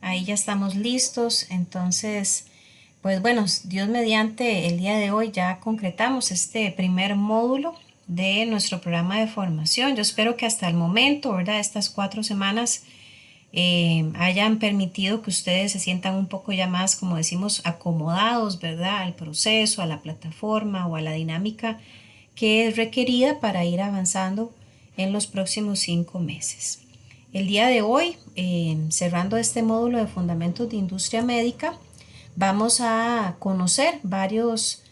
Ahí ya estamos listos. Entonces, pues bueno, Dios mediante el día de hoy ya concretamos este primer módulo de nuestro programa de formación. Yo espero que hasta el momento, ¿verdad? Estas 4 semanas hayan permitido que ustedes se sientan un poco ya más, como decimos, acomodados, ¿verdad? Al proceso, a la plataforma o a la dinámica que es requerida para ir avanzando en los próximos 5 meses. El día de hoy, cerrando este módulo de fundamentos de industria médica, vamos a conocer varios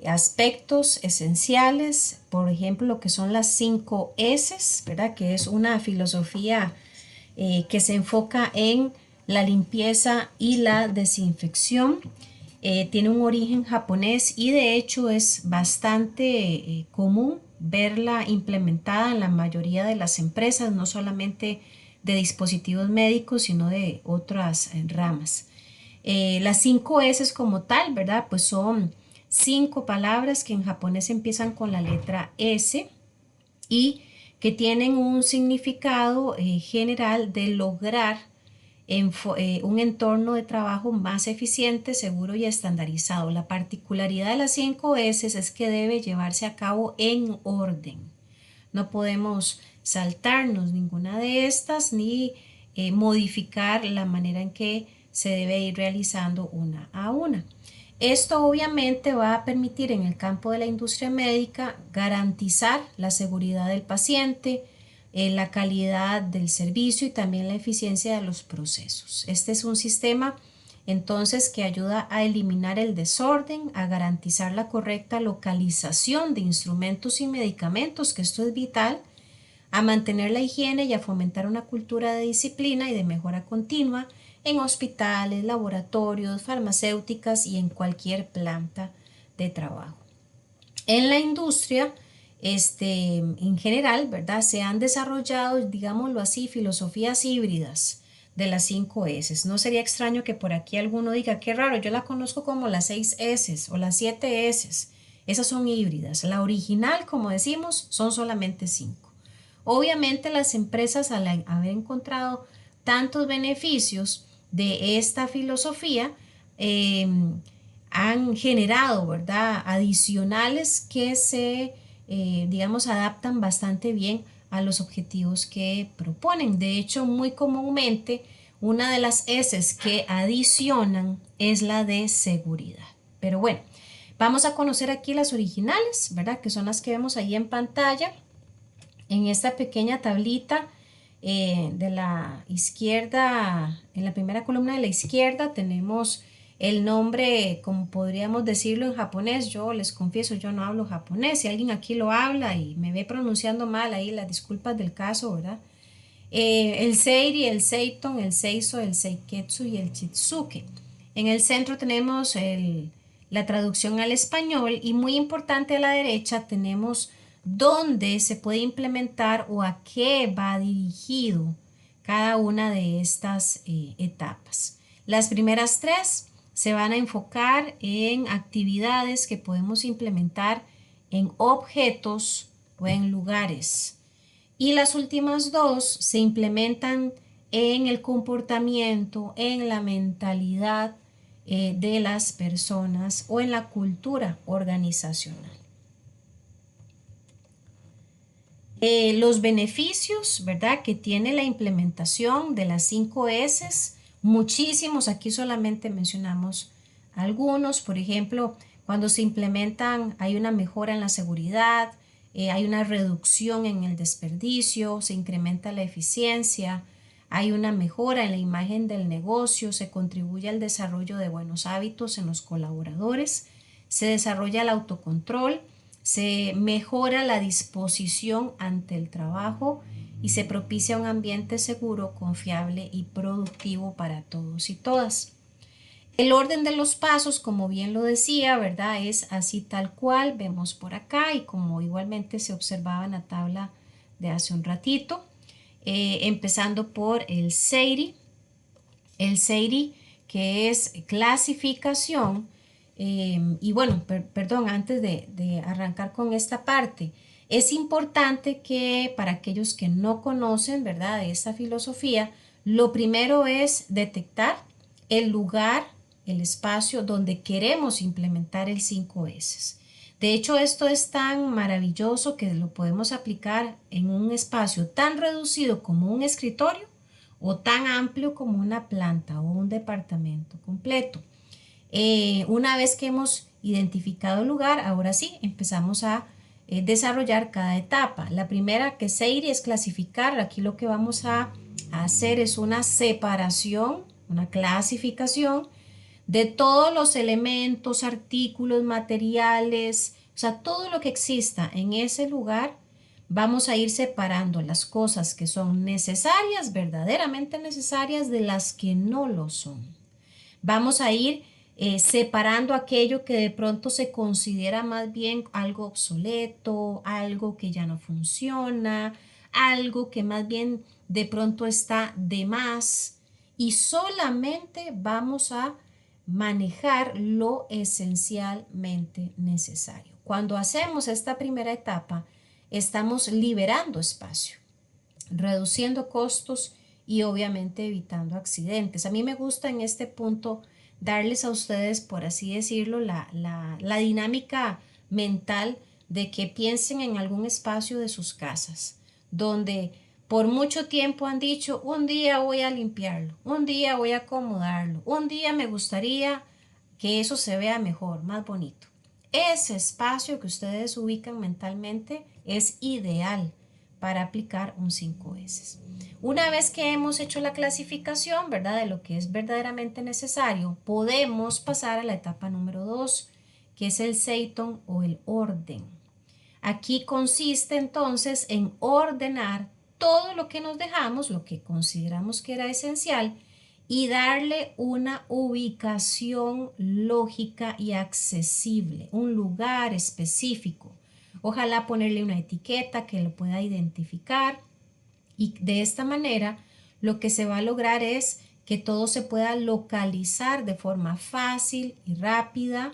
aspectos esenciales, por ejemplo, lo que son las 5 S, ¿verdad? Que es una filosofía que se enfoca en la limpieza y la desinfección. Tiene un origen japonés y de hecho es bastante común verla implementada en la mayoría de las empresas, no solamente de dispositivos médicos, sino de otras ramas. Las 5 S como tal, ¿verdad? Pues son 5 palabras que en japonés empiezan con la letra S y que tienen un significado general de lograr un entorno de trabajo más eficiente, seguro y estandarizado. La particularidad de las 5 S es que debe llevarse a cabo en orden. No podemos saltarnos ninguna de estas ni modificar la manera en que se debe ir realizando una a una. Esto obviamente va a permitir en el campo de la industria médica garantizar la seguridad del paciente, la calidad del servicio y también la eficiencia de los procesos. Este es un sistema entonces que ayuda a eliminar el desorden, a garantizar la correcta localización de instrumentos y medicamentos, que esto es vital, a mantener la higiene y a fomentar una cultura de disciplina y de mejora continua en hospitales, laboratorios, farmacéuticas y en cualquier planta de trabajo. En la industria, en general, ¿verdad? Se han desarrollado, digámoslo así, filosofías híbridas de las 5 S. No sería extraño que por aquí alguno diga, qué raro, yo la conozco como las 6 S o las 7 S. Esas son híbridas. La original, como decimos, son solamente 5. Obviamente las empresas, al haber encontrado tantos beneficios de esta filosofía, eh, han generado, ¿verdad? Adicionales que digamos, adaptan bastante bien a los objetivos que proponen. De hecho, muy comúnmente, una de las S que adicionan es la de seguridad. Pero bueno, vamos a conocer aquí las originales, ¿verdad? Que son las que vemos ahí en pantalla. En esta pequeña tablita de la izquierda, en la primera columna de la izquierda tenemos el nombre, como podríamos decirlo en japonés. Yo les confieso, yo no hablo japonés. Si alguien aquí lo habla y me ve pronunciando mal, ahí las disculpas del caso, ¿verdad? El seiri, el seiton, el seiso, el seiketsu y el chitsuke. En el centro tenemos la traducción al español y muy importante a la derecha tenemos dónde se puede implementar o a qué va dirigido cada una de estas etapas. Las primeras 3 se van a enfocar en actividades que podemos implementar en objetos o en lugares. Y las últimas 2 se implementan en el comportamiento, en la mentalidad de las personas o en la cultura organizacional. Los beneficios, ¿verdad?, que tiene la implementación de las 5 S, muchísimos, aquí solamente mencionamos algunos. Por ejemplo, cuando se implementan hay una mejora en la seguridad, hay una reducción en el desperdicio, se incrementa la eficiencia, hay una mejora en la imagen del negocio, se contribuye al desarrollo de buenos hábitos en los colaboradores, se desarrolla el autocontrol, se mejora la disposición ante el trabajo y se propicia un ambiente seguro, confiable y productivo para todos y todas. El orden de los pasos, como bien lo decía, ¿verdad? Es así tal cual vemos por acá y como igualmente se observaba en la tabla de hace un ratito, empezando por el SEIRI que es clasificación. Y bueno, perdón, antes de arrancar con esta parte, es importante que para aquellos que no conocen, ¿verdad?, de esta filosofía, Lo primero es detectar el lugar, el espacio donde queremos implementar el 5S. De hecho, esto es tan maravilloso que lo podemos aplicar en un espacio tan reducido como un escritorio o tan amplio como una planta o un departamento completo. Una vez que hemos identificado el lugar, ahora sí, empezamos a desarrollar cada etapa. La primera que Seiri es clasificar. Aquí lo que vamos a hacer es una separación, una clasificación de todos los elementos, artículos, materiales, o sea, todo lo que exista en ese lugar. Vamos a ir separando las cosas que son necesarias, verdaderamente necesarias, de las que no lo son. Vamos a ir separando aquello que de pronto se considera más bien algo obsoleto, algo que ya no funciona, algo que más bien de pronto está de más, y solamente vamos a manejar lo esencialmente necesario. Cuando hacemos esta primera etapa, estamos liberando espacio, reduciendo costos y obviamente evitando accidentes. A mí me gusta en este punto darles a ustedes, por así decirlo, la dinámica mental de que piensen en algún espacio de sus casas, donde por mucho tiempo han dicho, un día voy a limpiarlo, un día voy a acomodarlo, un día me gustaría que eso se vea mejor, más bonito. Ese espacio que ustedes ubican mentalmente es ideal para aplicar un 5S. Una vez que hemos hecho la clasificación, ¿verdad?, de lo que es verdaderamente necesario, podemos pasar a la etapa número 2, que es el Seiton o el orden. Aquí consiste entonces en ordenar todo lo que nos dejamos, lo que consideramos que era esencial, y darle una ubicación lógica y accesible, un lugar específico. Ojalá ponerle una etiqueta que lo pueda identificar, y de esta manera lo que se va a lograr es que todo se pueda localizar de forma fácil y rápida,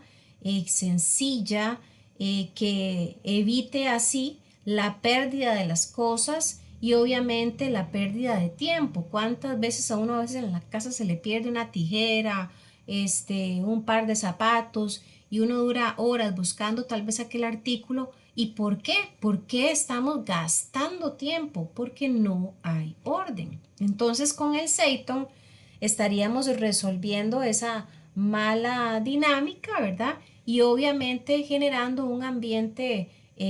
sencilla, que evite así la pérdida de las cosas y obviamente la pérdida de tiempo. ¿Cuántas veces a uno a veces en la casa se le pierde una tijera, un par de zapatos, y uno dura horas buscando tal vez aquel artículo? ¿Y por qué? ¿Por qué estamos gastando tiempo? Porque no hay orden. Entonces con el Seiton estaríamos resolviendo esa mala dinámica, ¿verdad? Y obviamente generando un ambiente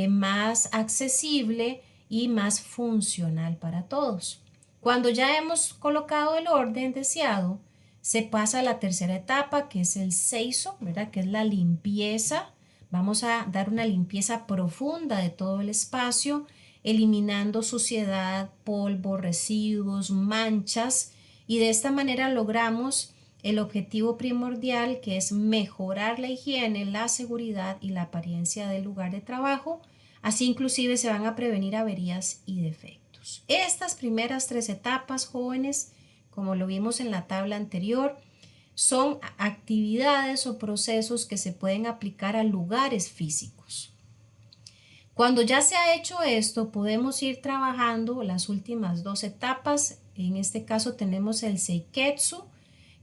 más accesible y más funcional para todos. Cuando ya hemos colocado el orden deseado, se pasa a la tercera etapa, que es el seiso, ¿verdad?, que es la limpieza. Vamos a dar una limpieza profunda de todo el espacio, eliminando suciedad, polvo, residuos, manchas, y de esta manera logramos el objetivo primordial, que es mejorar la higiene, la seguridad y la apariencia del lugar de trabajo. Así inclusive se van a prevenir averías y defectos. Estas primeras 3 etapas, jóvenes, como lo vimos en la tabla anterior, son actividades o procesos que se pueden aplicar a lugares físicos. Cuando ya se ha hecho esto, podemos ir trabajando las últimas 2 etapas. En este caso tenemos el Seiketsu,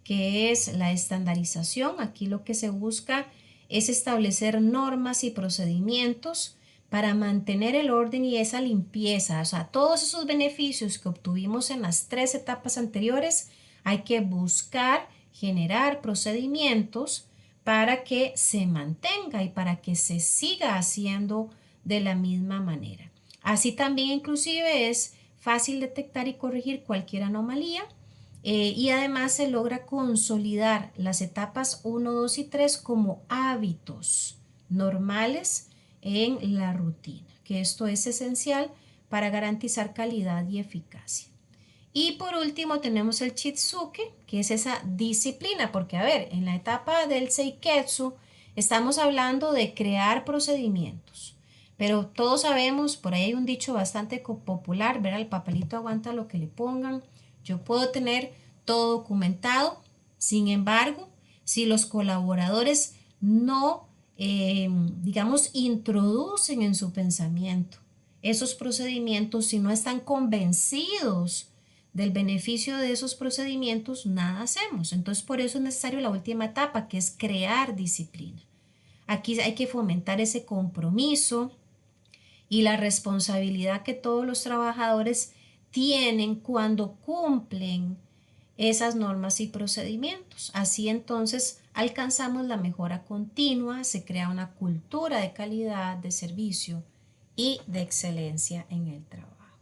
que es la estandarización. Aquí lo que se busca es establecer normas y procedimientos para mantener el orden y esa limpieza. O sea, todos esos beneficios que obtuvimos en las 3 etapas anteriores, hay que buscar generar procedimientos para que se mantenga y para que se siga haciendo de la misma manera. Así también inclusive es fácil detectar y corregir cualquier anomalía, y además se logra consolidar las etapas 1, 2 y 3 como hábitos normales en la rutina, que esto es esencial para garantizar calidad y eficacia. Y por último tenemos el Chitsuke, que es esa disciplina, porque a ver, en la etapa del Seiketsu estamos hablando de crear procedimientos, pero todos sabemos, por ahí hay un dicho bastante popular, ver al papelito aguanta lo que le pongan. Yo puedo tener todo documentado, sin embargo, si los colaboradores no, digamos, introducen en su pensamiento esos procedimientos, si no están convencidos del beneficio de esos procedimientos, nada hacemos. Entonces, por eso es necesario la última etapa, que es crear disciplina. Aquí hay que fomentar ese compromiso y la responsabilidad que todos los trabajadores tienen cuando cumplen esas normas y procedimientos. Así entonces alcanzamos la mejora continua, se crea una cultura de calidad, de servicio y de excelencia en el trabajo.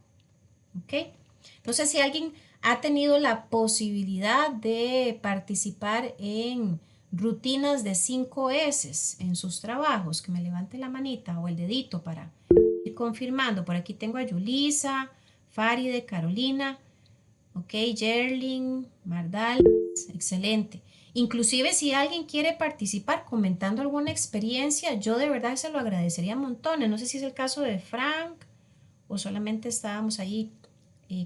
¿Ok? No sé si alguien ha tenido la posibilidad de participar en rutinas de 5 S en sus trabajos, que me levante la manita o el dedito para ir confirmando. Por aquí tengo a Yulisa, Faride, Carolina, ok, Gerling, Mardal, excelente. Inclusive si alguien quiere participar comentando alguna experiencia, yo de verdad se lo agradecería montones. No sé si es el caso de Frank o solamente estábamos ahí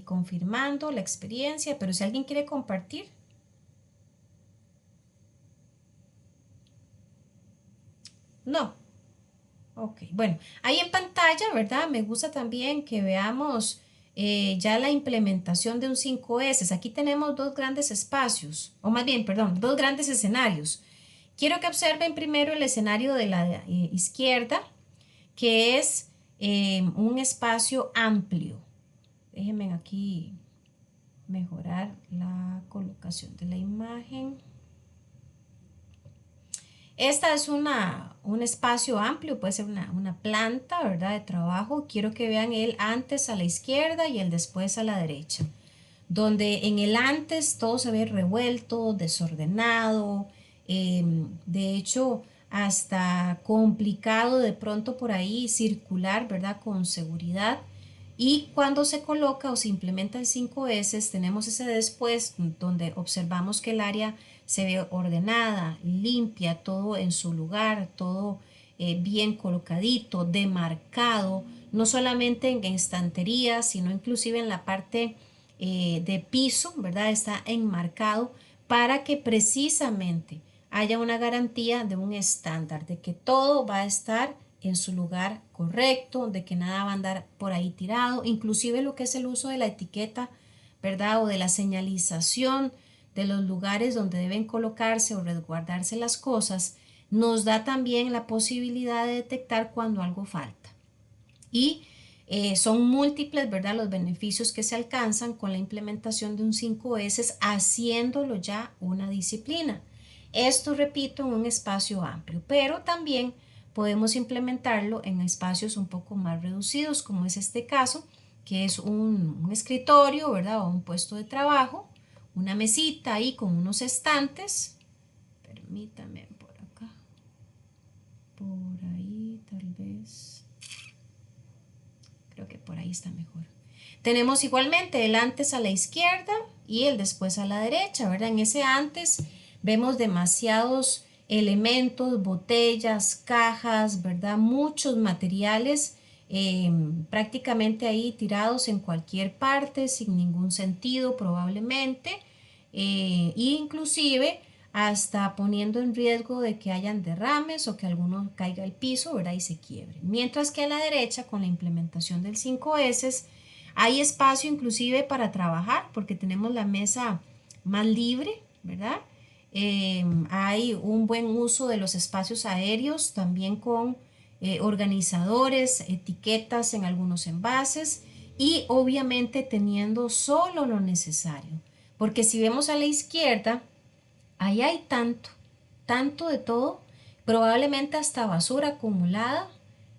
confirmando la experiencia, pero si alguien quiere compartir. No, ok, bueno, ahí en pantalla, ¿verdad? Me gusta también que veamos ya la implementación de un 5S. Aquí tenemos dos grandes espacios, o más bien, perdón, dos grandes escenarios. Quiero que observen primero el escenario de la izquierda, que es un espacio amplio. Déjenme aquí mejorar la colocación de la imagen. Esta es un espacio amplio, puede ser una planta, ¿verdad? De trabajo. Quiero que vean el antes a la izquierda y el después a la derecha, donde en el antes todo se ve revuelto, desordenado, de hecho hasta complicado de pronto por ahí circular, ¿verdad? Con seguridad. Y cuando se coloca o se implementa el 5S, tenemos ese después donde observamos que el área se ve ordenada, limpia, todo en su lugar, todo bien colocadito, demarcado, no solamente en estanterías, sino inclusive en la parte de piso, ¿verdad? Está enmarcado para que precisamente haya una garantía de un estándar, de que todo va a estar en su lugar correcto, de que nada va a andar por ahí tirado, inclusive lo que es el uso de la etiqueta, ¿verdad? O de la señalización de los lugares donde deben colocarse o resguardarse las cosas, nos da también la posibilidad de detectar cuando algo falta. Y son múltiples, ¿verdad? Los beneficios que se alcanzan con la implementación de un 5S, haciéndolo ya una disciplina. Esto, repito, en un espacio amplio, pero también podemos implementarlo en espacios un poco más reducidos, como es este caso, que es un escritorio, ¿verdad? O un puesto de trabajo, una mesita ahí con unos estantes. Permítame por acá, por ahí tal vez. Creo que por ahí está mejor. Tenemos igualmente el antes a la izquierda y el después a la derecha, ¿verdad? En ese antes vemos demasiados elementos, botellas, cajas, ¿verdad? Muchos materiales prácticamente ahí tirados en cualquier parte, sin ningún sentido probablemente, e inclusive hasta poniendo en riesgo de que hayan derrames o que alguno caiga al piso, ¿verdad? Y se quiebre. Mientras que a la derecha, con la implementación del 5S, hay espacio inclusive para trabajar porque tenemos la mesa más libre, ¿verdad? Hay un buen uso de los espacios aéreos, también con organizadores, etiquetas en algunos envases y obviamente teniendo solo lo necesario. Porque si vemos a la izquierda, ahí hay tanto, tanto de todo, probablemente hasta basura acumulada.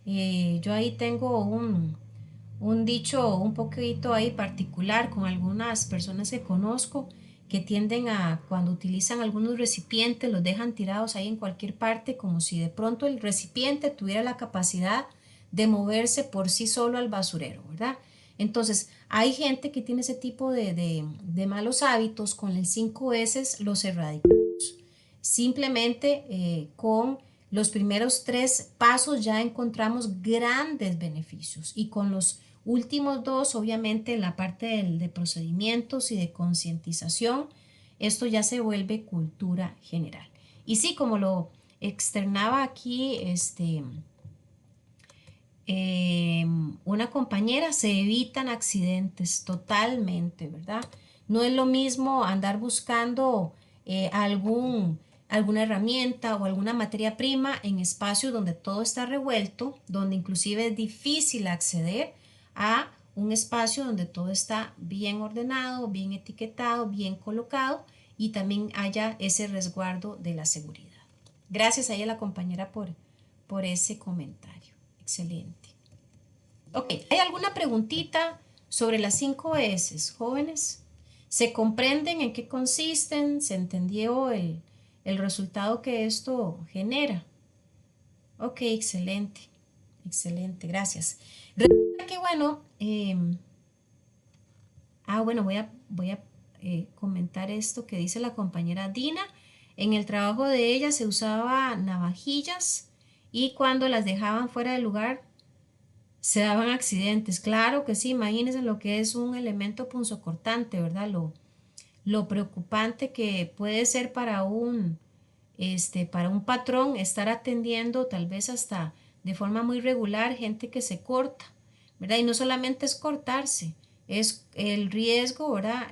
Yo ahí tengo un dicho un poquito ahí particular con algunas personas que conozco que tienden a, cuando utilizan algunos recipientes, los dejan tirados ahí en cualquier parte, como si de pronto el recipiente tuviera la capacidad de moverse por sí solo al basurero, ¿verdad? Entonces, hay gente que tiene ese tipo de malos hábitos, con el 5S los erradicamos. Simplemente con los primeros 3 pasos ya encontramos grandes beneficios y con los últimos 2, obviamente en la parte de procedimientos y de concientización, esto ya se vuelve cultura general. Y sí, como lo externaba aquí una compañera, se evitan accidentes totalmente, ¿verdad? No es lo mismo andar buscando alguna herramienta o alguna materia prima en espacios donde todo está revuelto, donde inclusive es difícil acceder a un espacio donde todo está bien ordenado, bien etiquetado, bien colocado y también haya ese resguardo de la seguridad. Gracias a ella la compañera por ese comentario. Excelente. Ok, ¿hay alguna preguntita sobre las 5 S, jóvenes? ¿Se comprenden en qué consisten? ¿Se entendió el resultado que esto genera? Ok, excelente, excelente, gracias. Resulta que bueno, bueno, voy a comentar esto que dice la compañera Dina. En el trabajo de ella se usaba navajillas y cuando las dejaban fuera del lugar se daban accidentes. Claro que sí, imagínense lo que es un elemento punzocortante, ¿verdad? Lo preocupante que puede ser para un patrón estar atendiendo tal vez hasta de forma muy regular gente que se corta, ¿verdad? Y no solamente es cortarse, es el riesgo, ¿verdad?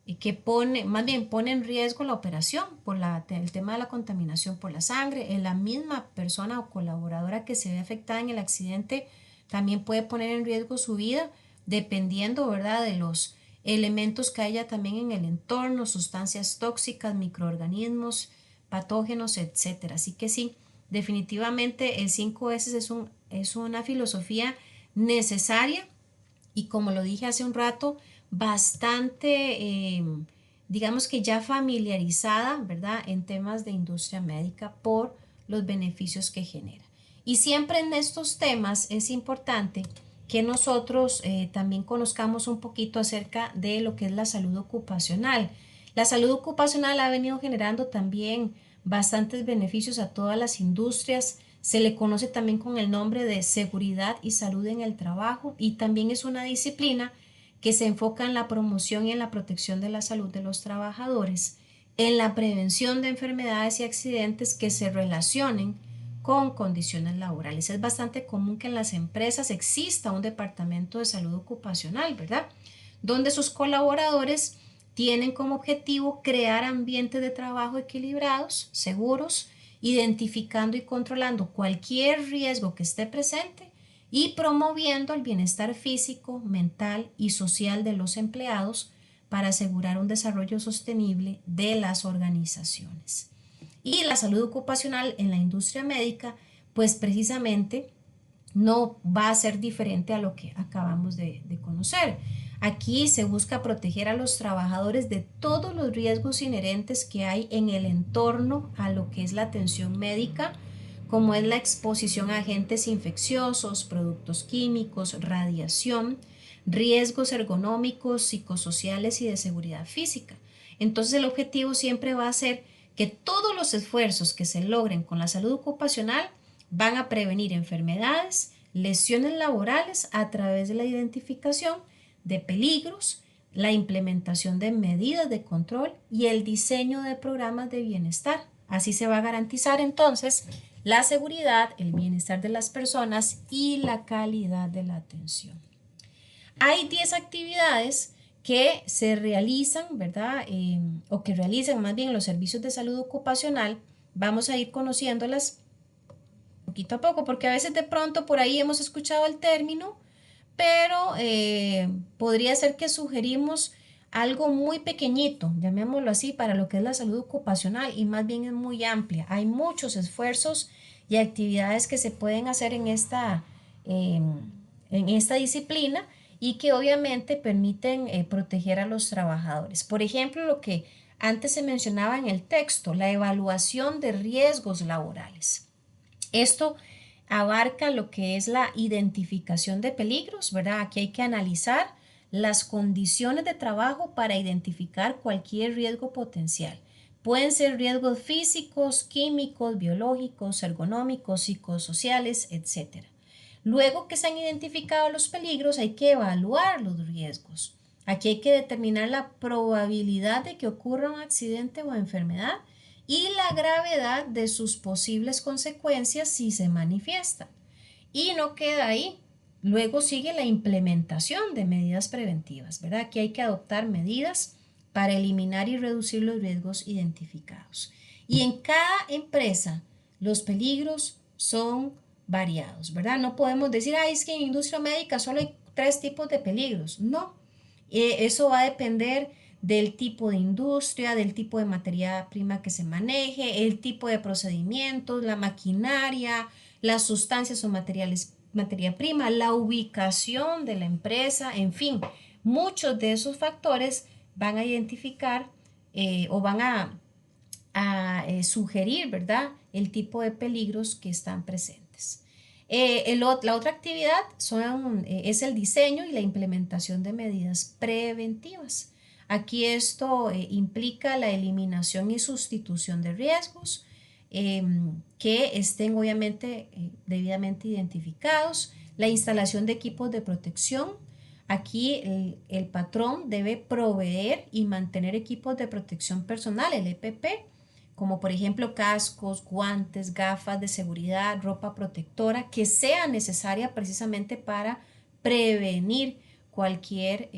Y que más bien pone en riesgo la operación por el tema de la contaminación por la sangre. En la misma persona o colaboradora que se ve afectada en el accidente también puede poner en riesgo su vida dependiendo, ¿verdad?, de los elementos que haya también en el entorno, sustancias tóxicas, microorganismos, patógenos, etcétera. Así que sí, definitivamente el 5S es una filosofía necesaria y como lo dije hace un rato, bastante, digamos que ya familiarizada, ¿verdad?, en temas de industria médica por los beneficios que genera. Y siempre en estos temas es importante que nosotros también conozcamos un poquito acerca de lo que es la salud ocupacional. La salud ocupacional ha venido generando también bastantes beneficios a todas las industrias. Se le conoce también con el nombre de seguridad y salud en el trabajo y también es una disciplina que se enfoca en la promoción y en la protección de la salud de los trabajadores, en la prevención de enfermedades y accidentes que se relacionen con condiciones laborales. Es bastante común que en las empresas exista un departamento de salud ocupacional, ¿verdad?, donde sus colaboradores tienen como objetivo crear ambientes de trabajo equilibrados, seguros, identificando y controlando cualquier riesgo que esté presente y promoviendo el bienestar físico, mental y social de los empleados para asegurar un desarrollo sostenible de las organizaciones. Y la salud ocupacional en la industria médica, pues precisamente no va a ser diferente a lo que acabamos de conocer. Aquí se busca proteger a los trabajadores de todos los riesgos inherentes que hay en el entorno a lo que es la atención médica, como es la exposición a agentes infecciosos, productos químicos, radiación, riesgos ergonómicos, psicosociales y de seguridad física. Entonces el objetivo siempre va a ser que todos los esfuerzos que se logren con la salud ocupacional van a prevenir enfermedades, lesiones laborales a través de la identificación de peligros, la implementación de medidas de control y el diseño de programas de bienestar. Así se va a garantizar entonces la seguridad, el bienestar de las personas y la calidad de la atención. Hay 10 actividades que se realizan, ¿verdad? O que realizan más bien los servicios de salud ocupacional. Vamos a ir conociéndolas poquito a poco, porque a veces de pronto por ahí hemos escuchado el término, pero podría ser que sugerimos algo muy pequeñito, llamémoslo así, para lo que es la salud ocupacional y más bien es muy amplia. Hay muchos esfuerzos y actividades que se pueden hacer en esta disciplina y que obviamente permiten proteger a los trabajadores. Por ejemplo, lo que antes se mencionaba en el texto, la evaluación de riesgos laborales. Esto abarca lo que es la identificación de peligros, ¿verdad? Aquí hay que analizar las condiciones de trabajo para identificar cualquier riesgo potencial. Pueden ser riesgos físicos, químicos, biológicos, ergonómicos, psicosociales, etc. Luego que se han identificado los peligros, hay que evaluar los riesgos. Aquí hay que determinar la probabilidad de que ocurra un accidente o enfermedad y la gravedad de sus posibles consecuencias si se manifiestan. Y no queda ahí. Luego sigue la implementación de medidas preventivas, ¿verdad? Aquí hay que adoptar medidas para eliminar y reducir los riesgos identificados. Y en cada empresa los peligros son variados, ¿verdad? No podemos decir, es que en industria médica solo hay 3 tipos de peligros. No, eso va a depender del tipo de industria, del tipo de materia prima que se maneje, el tipo de procedimientos, la maquinaria, las sustancias o materia prima, la ubicación de la empresa, en fin, muchos de esos factores van a identificar o van a sugerir, ¿verdad?, el tipo de peligros que están presentes. La otra actividad es el diseño y la implementación de medidas preventivas. Aquí esto implica la eliminación y sustitución de riesgos que estén obviamente debidamente identificados, la instalación de equipos de protección. Aquí el patrón debe proveer y mantener equipos de protección personal, el EPP, como por ejemplo cascos, guantes, gafas de seguridad, ropa protectora, que sea necesaria precisamente para prevenir cualquier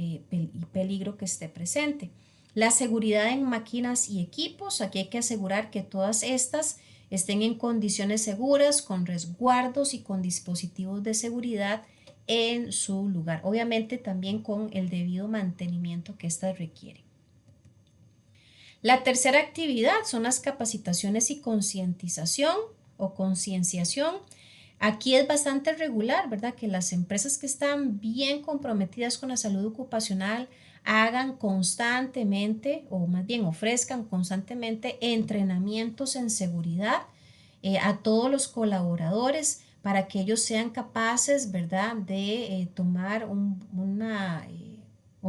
peligro que esté presente. La seguridad en máquinas y equipos, aquí hay que asegurar que todas estas estén en condiciones seguras, con resguardos y con dispositivos de seguridad en su lugar, obviamente también con el debido mantenimiento que éstas requieren. La tercera actividad son las capacitaciones y concientización o concienciación. Aquí es bastante regular, ¿verdad?, que las empresas que están bien comprometidas con la salud ocupacional hagan constantemente, o más bien ofrezcan constantemente entrenamientos en seguridad a todos los colaboradores para que ellos sean capaces, ¿verdad?, de tomar o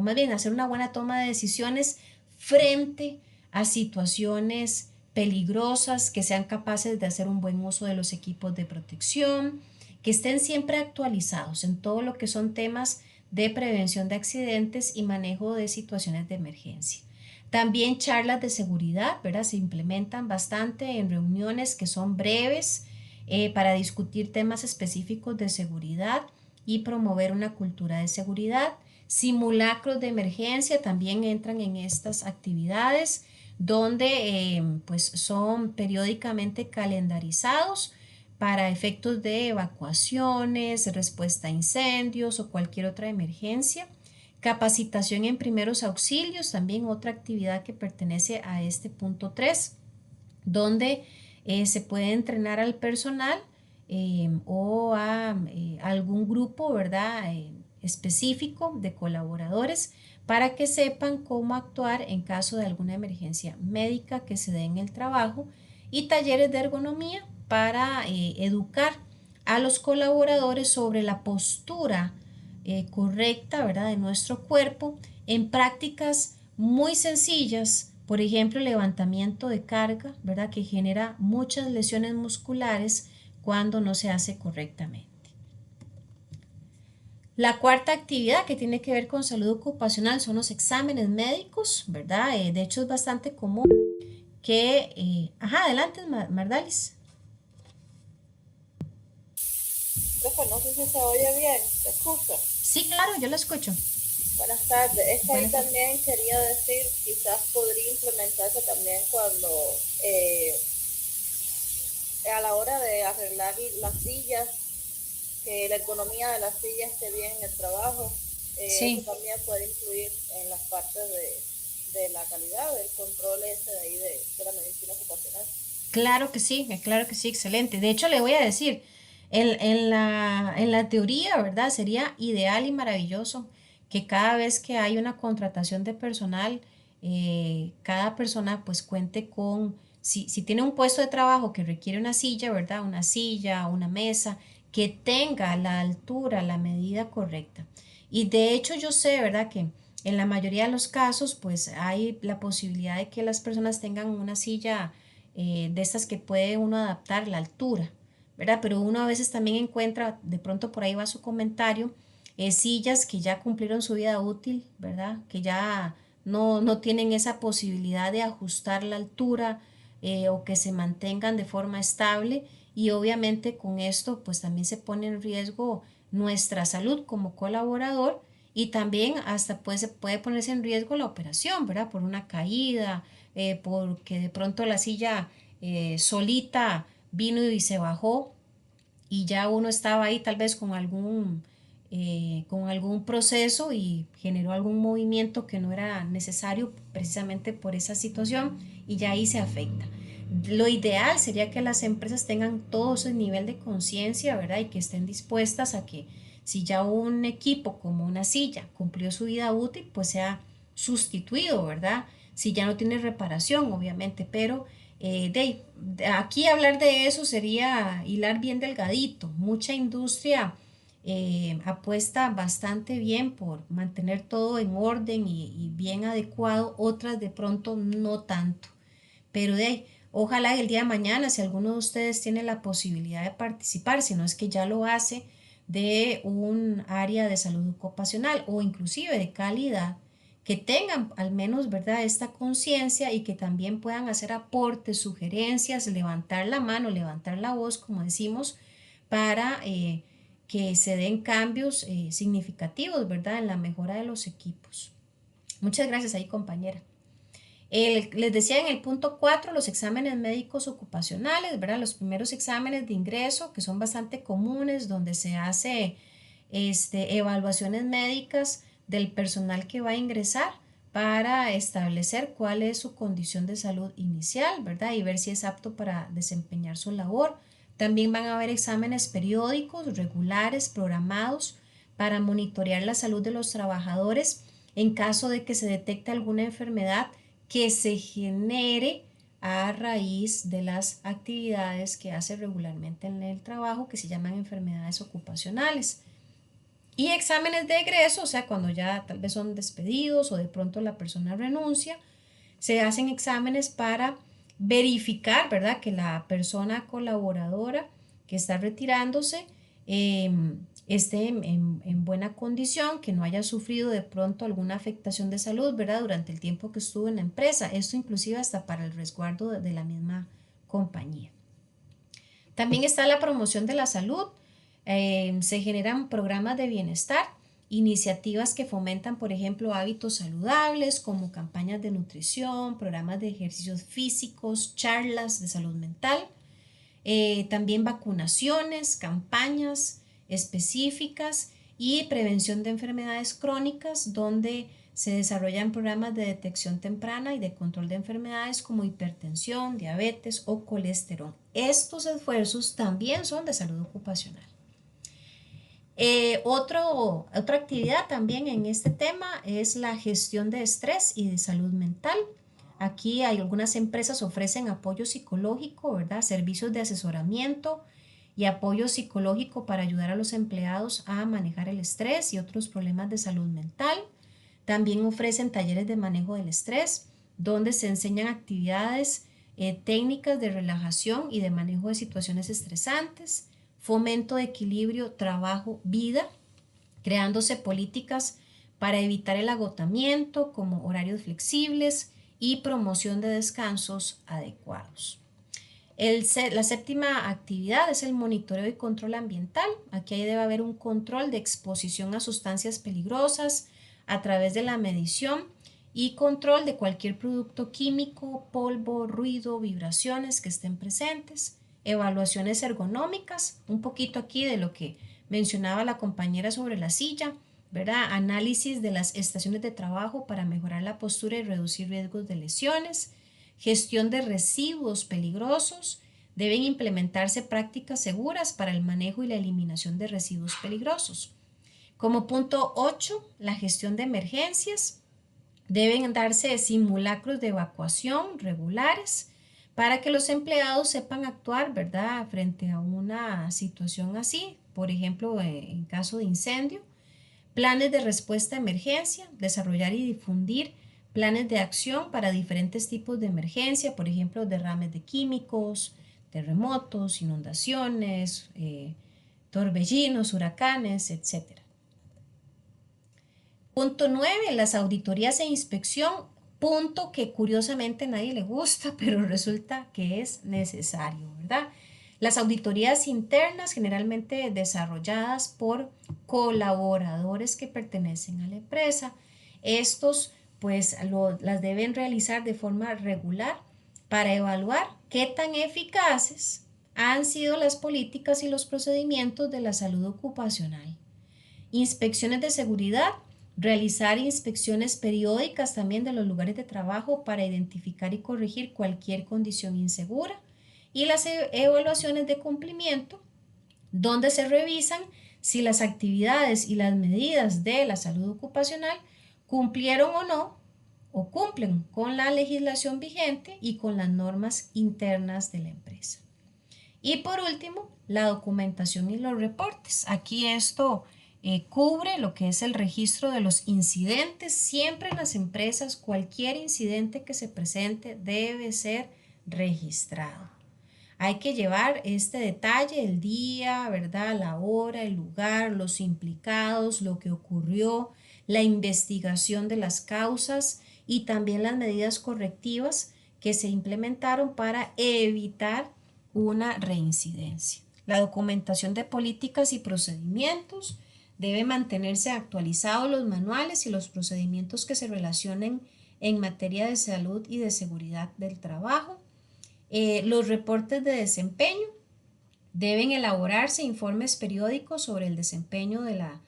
más bien hacer una buena toma de decisiones frente a situaciones peligrosas, que sean capaces de hacer un buen uso de los equipos de protección, que estén siempre actualizados en todo lo que son temas de prevención de accidentes y manejo de situaciones de emergencia. También charlas de seguridad, ¿verdad? Se implementan bastante en reuniones que son breves para discutir temas específicos de seguridad y promover una cultura de seguridad. Simulacros de emergencia también entran en estas actividades donde pues son periódicamente calendarizados para efectos de evacuaciones, respuesta a incendios o cualquier otra emergencia. Capacitación en primeros auxilios, también otra actividad que pertenece a este punto 3, donde se puede entrenar al personal o a algún grupo, ¿verdad?, específico de colaboradores para que sepan cómo actuar en caso de alguna emergencia médica que se dé en el trabajo, y talleres de ergonomía para educar a los colaboradores sobre la postura correcta, ¿verdad?, de nuestro cuerpo en prácticas muy sencillas, por ejemplo, levantamiento de carga, ¿verdad?, que genera muchas lesiones musculares cuando no se hace correctamente. La cuarta actividad que tiene que ver con salud ocupacional son los exámenes médicos, ¿verdad? De hecho es bastante común que... adelante, Mardalis. Profe, no sé si se oye bien, ¿se escucha? Sí, claro, yo lo escucho. Buenas tardes. Es que ahí Buenas tardes. también quería decir, quizás podría implementarse también cuando a la hora de arreglar las sillas, que la ergonomía de las sillas esté bien en el trabajo. Eso Sí, también puede influir en las partes de la calidad, del control ese de ahí de la medicina ocupacional. claro que sí, excelente. De hecho, le voy a decir, en la teoría, ¿verdad? Sería ideal y maravilloso que cada vez que hay una contratación de personal, cada persona pues cuente con, si tiene un puesto de trabajo que requiere una silla, ¿verdad? Una silla, una mesa, que tenga la altura, la medida correcta. Y de hecho yo sé, ¿verdad?, que en la mayoría de los casos pues hay la posibilidad de que las personas tengan una silla de estas que puede uno adaptar la altura, ¿verdad? Pero uno a veces también encuentra, de pronto por ahí va su comentario, sillas que ya cumplieron su vida útil, ¿verdad? Que ya no tienen esa posibilidad de ajustar la altura o que se mantengan de forma estable, y obviamente con esto pues también se pone en riesgo nuestra salud como colaborador y también hasta pues, se puede ponerse en riesgo la operación, ¿verdad? Por una caída, porque de pronto la silla solita vino y se bajó y ya uno estaba ahí tal vez con algún proceso y generó algún movimiento que no era necesario precisamente por esa situación y ya ahí se afecta. Lo ideal sería que las empresas tengan todo ese nivel de conciencia, ¿verdad? Y que estén dispuestas a que si ya un equipo como una silla cumplió su vida útil, pues sea sustituido, ¿verdad? Si ya no tiene reparación, obviamente, pero aquí hablar de eso sería hilar bien delgadito. Mucha industria apuesta bastante bien por mantener todo en orden y bien adecuado, otras de pronto no tanto. Pero ojalá el día de mañana, si alguno de ustedes tiene la posibilidad de participar, si no es que ya lo hace, de un área de salud ocupacional o inclusive de calidad, que tengan al menos, ¿verdad?, esta conciencia y que también puedan hacer aportes, sugerencias, levantar la mano, levantar la voz, como decimos, para que se den cambios significativos, ¿verdad?, en la mejora de los equipos. Muchas gracias ahí, compañera. Les decía en el punto 4 los exámenes médicos ocupacionales, ¿verdad? Los primeros exámenes de ingreso que son bastante comunes, donde se hace evaluaciones médicas del personal que va a ingresar para establecer cuál es su condición de salud inicial, ¿verdad? Y ver si es apto para desempeñar su labor. También van a haber exámenes periódicos, regulares, programados para monitorear la salud de los trabajadores en caso de que se detecte alguna enfermedad que se genere a raíz de las actividades que hace regularmente en el trabajo, que se llaman enfermedades ocupacionales. Y exámenes de egreso, o sea, cuando ya tal vez son despedidos o de pronto la persona renuncia, se hacen exámenes para verificar, ¿verdad?, que la persona colaboradora que está retirándose eh, esté en buena condición, que no haya sufrido de pronto alguna afectación de salud, ¿verdad?, durante el tiempo que estuvo en la empresa. Esto inclusive hasta para el resguardo de la misma compañía. También está la promoción de la salud. Se generan programas de bienestar, iniciativas que fomentan, por ejemplo, hábitos saludables como campañas de nutrición, programas de ejercicios físicos, charlas de salud mental, también vacunaciones, campañas específicas y prevención de enfermedades crónicas, donde se desarrollan programas de detección temprana y de control de enfermedades como hipertensión, diabetes o colesterol. Estos esfuerzos también son de salud ocupacional. Otra actividad también en este tema es la gestión de estrés y de salud mental. Aquí hay algunas empresas ofrecen apoyo psicológico, ¿verdad? Servicios de asesoramiento y apoyo psicológico para ayudar a los empleados a manejar el estrés y otros problemas de salud mental. También ofrecen talleres de manejo del estrés, donde se enseñan actividades técnicas de relajación y de manejo de situaciones estresantes, fomento de equilibrio trabajo-vida, creándose políticas para evitar el agotamiento como horarios flexibles y promoción de descansos adecuados. La séptima actividad es el monitoreo y control ambiental. Aquí debe haber un control de exposición a sustancias peligrosas a través de la medición y control de cualquier producto químico, polvo, ruido, vibraciones que estén presentes. Evaluaciones ergonómicas, un poquito aquí de lo que mencionaba la compañera sobre la silla, ¿verdad? Análisis de las estaciones de trabajo para mejorar la postura y reducir riesgos de lesiones. Gestión de residuos peligrosos. Deben implementarse prácticas seguras para el manejo y la eliminación de residuos peligrosos. Como punto 8, la gestión de emergencias. Deben darse simulacros de evacuación regulares para que los empleados sepan actuar, ¿verdad?, frente a una situación así, por ejemplo, en caso de incendio. Planes de respuesta a emergencia, desarrollar y difundir planes de acción para diferentes tipos de emergencia, por ejemplo, derrames de químicos, terremotos, inundaciones, torbellinos, huracanes, etc. Punto 9, las auditorías e inspección, punto que curiosamente a nadie le gusta, pero resulta que es necesario, ¿verdad? Las auditorías internas generalmente desarrolladas por colaboradores que pertenecen a la empresa. Estos pues las deben realizar de forma regular para evaluar qué tan eficaces han sido las políticas y los procedimientos de la salud ocupacional. Inspecciones de seguridad, realizar inspecciones periódicas también de los lugares de trabajo para identificar y corregir cualquier condición insegura, y las evaluaciones de cumplimiento, donde se revisan si las actividades y las medidas de la salud ocupacional cumplieron o no, o cumplen con la legislación vigente y con las normas internas de la empresa. Y por último, la documentación y los reportes. Aquí esto cubre lo que es el registro de los incidentes. Siempre en las empresas, cualquier incidente que se presente debe ser registrado. Hay que llevar este detalle, el día, ¿verdad? La hora, el lugar, los implicados, lo que ocurrió, la investigación de las causas y también las medidas correctivas que se implementaron para evitar una reincidencia. La documentación de políticas y procedimientos debe mantenerse actualizados los manuales y los procedimientos que se relacionen en materia de salud y de seguridad del trabajo. Los reportes de desempeño deben elaborarse informes periódicos sobre el desempeño de la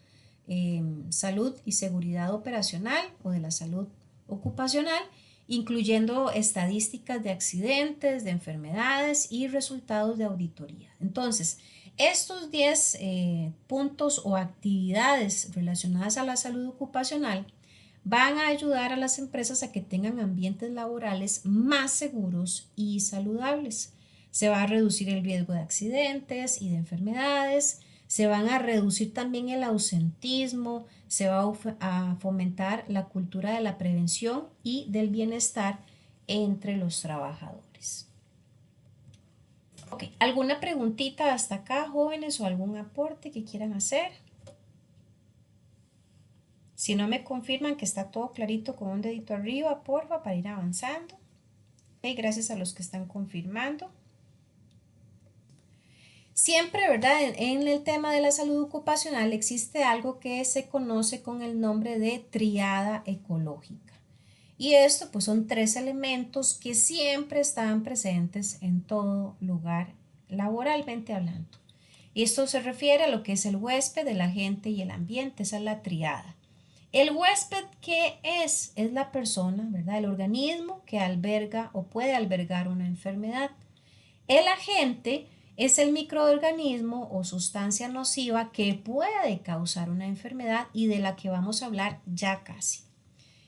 salud y seguridad operacional o de la salud ocupacional, incluyendo estadísticas de accidentes, de enfermedades y resultados de auditoría. Entonces, estos 10 puntos o actividades relacionadas a la salud ocupacional van a ayudar a las empresas a que tengan ambientes laborales más seguros y saludables. Se va a reducir el riesgo de accidentes y de enfermedades, se van a reducir también el ausentismo, se va a fomentar la cultura de la prevención y del bienestar entre los trabajadores. Ok, ¿alguna preguntita hasta acá, jóvenes, o algún aporte que quieran hacer? Si no me confirman que está todo clarito con un dedito arriba, porfa, para ir avanzando. Okay, gracias a los que están confirmando. Siempre, ¿verdad? En el tema de la salud ocupacional existe algo que se conoce con el nombre de triada ecológica. Y esto pues son 3 elementos que siempre están presentes en todo lugar laboralmente hablando. Y esto se refiere a lo que es el huésped, el agente y el ambiente. Esa es la triada. El huésped, ¿qué es? Es la persona, ¿verdad? El organismo que alberga o puede albergar una enfermedad. El agente es el microorganismo o sustancia nociva que puede causar una enfermedad y de la que vamos a hablar ya casi.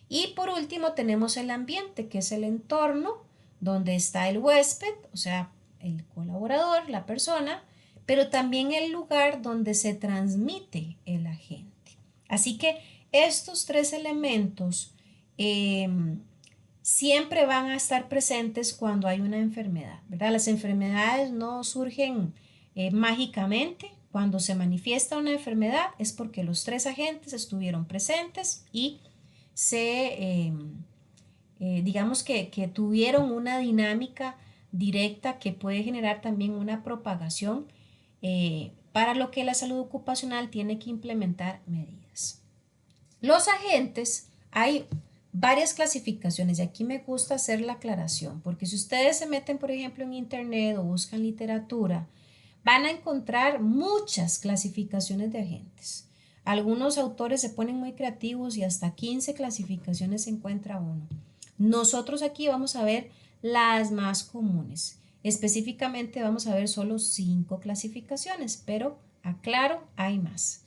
Y por último tenemos el ambiente, que es el entorno donde está el huésped, o sea, el colaborador, la persona, pero también el lugar donde se transmite el agente. Así que estos 3 elementos siempre van a estar presentes cuando hay una enfermedad, ¿verdad? Las enfermedades no surgen mágicamente. Cuando se manifiesta una enfermedad es porque los 3 agentes estuvieron presentes y digamos que tuvieron una dinámica directa que puede generar también una propagación, para lo que la salud ocupacional tiene que implementar medidas. Los agentes, hay varias clasificaciones y aquí me gusta hacer la aclaración, porque si ustedes se meten, por ejemplo, en internet o buscan literatura, van a encontrar muchas clasificaciones de agentes. Algunos autores se ponen muy creativos y hasta 15 clasificaciones se encuentra uno. Nosotros aquí vamos a ver las más comunes. Específicamente vamos a ver solo 5 clasificaciones, pero aclaro, hay más.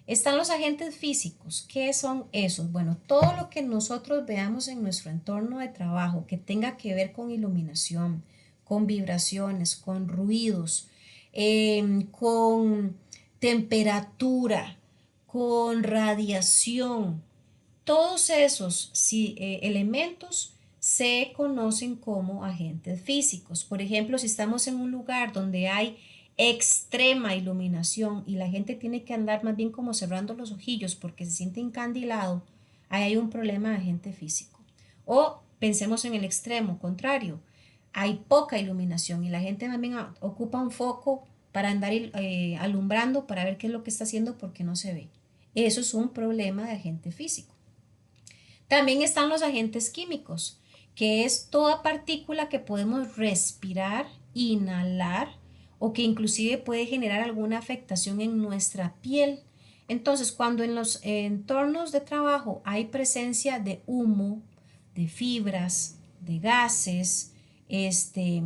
Están los agentes físicos. ¿Qué son esos? Bueno, todo lo que nosotros veamos en nuestro entorno de trabajo que tenga que ver con iluminación, con vibraciones, con ruidos, con temperatura, con radiación, todos esos elementos se conocen como agentes físicos. Por ejemplo, si estamos en un lugar donde hay extrema iluminación y la gente tiene que andar más bien como cerrando los ojillos porque se siente encandilado, ahí hay un problema de agente físico. O pensemos en el extremo contrario. hay poca iluminación y la gente también ocupa un foco para andar alumbrando para ver qué es lo que está haciendo porque no se ve. Eso es un problema de agente físico. También están los agentes químicos, que es toda partícula que podemos respirar, inhalar o que inclusive puede generar alguna afectación en nuestra piel. Entonces, cuando en los entornos de trabajo hay presencia de humo, de fibras, de gases, este,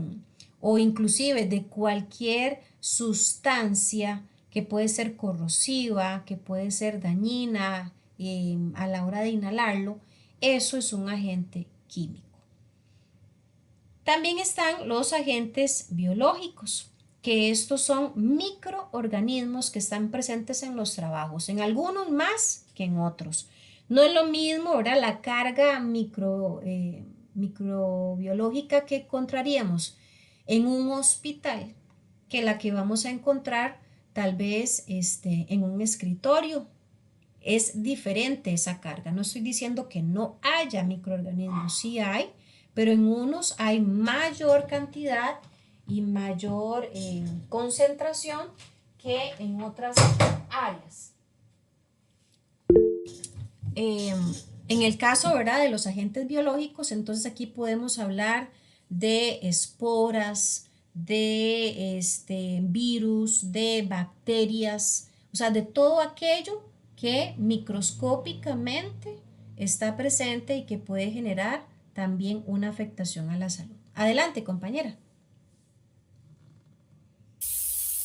o inclusive de cualquier sustancia que puede ser corrosiva, que puede ser dañina a la hora de inhalarlo, eso es un agente químico. También están los agentes biológicos, que estos son microorganismos que están presentes en los trabajos, en algunos más que en otros. No es lo mismo, ¿verdad? La carga microbiológica que encontraríamos en un hospital que la que vamos a encontrar tal vez en un escritorio. Es diferente esa carga. No estoy diciendo que no haya microorganismos, sí hay, pero en unos hay mayor cantidad y mayor concentración que en otras áreas. Eh, en el caso, ¿verdad?, de los agentes biológicos, entonces aquí podemos hablar de esporas, de virus, de bacterias, o sea, de todo aquello que microscópicamente está presente y que puede generar también una afectación a la salud. Adelante, compañera.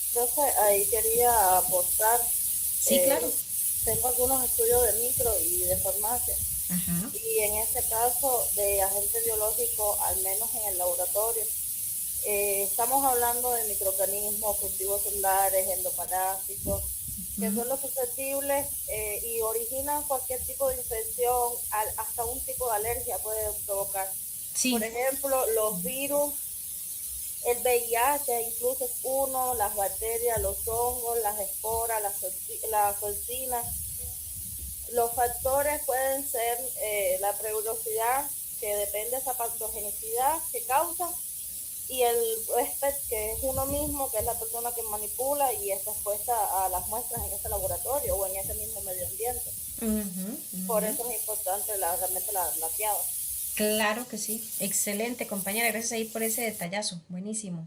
Entonces ahí quería aportar, Sí, claro. eh, tengo algunos estudios de micro y de farmacia, Ajá. y en este caso de agente biológico, al menos en el laboratorio, estamos hablando de microorganismos, cultivos celulares, endoparásitos, que Uh-huh. son los susceptibles y originan cualquier tipo de infección, hasta un tipo de alergia puede provocar. Por Sí. ejemplo, los virus, el VIH incluso es uno, las bacterias, los hongos, las esporas, las toxinas. Los factores pueden ser la peligrosidad, que depende de esa patogenicidad que causa, y el huésped, que es uno mismo, que es la persona que manipula y está expuesta a las muestras en ese laboratorio o en ese mismo medio ambiente. Uh-huh, Por uh-huh. eso es importante realmente la fiada. Claro que sí. Excelente, compañera. Gracias ahí por ese detallazo. Buenísimo.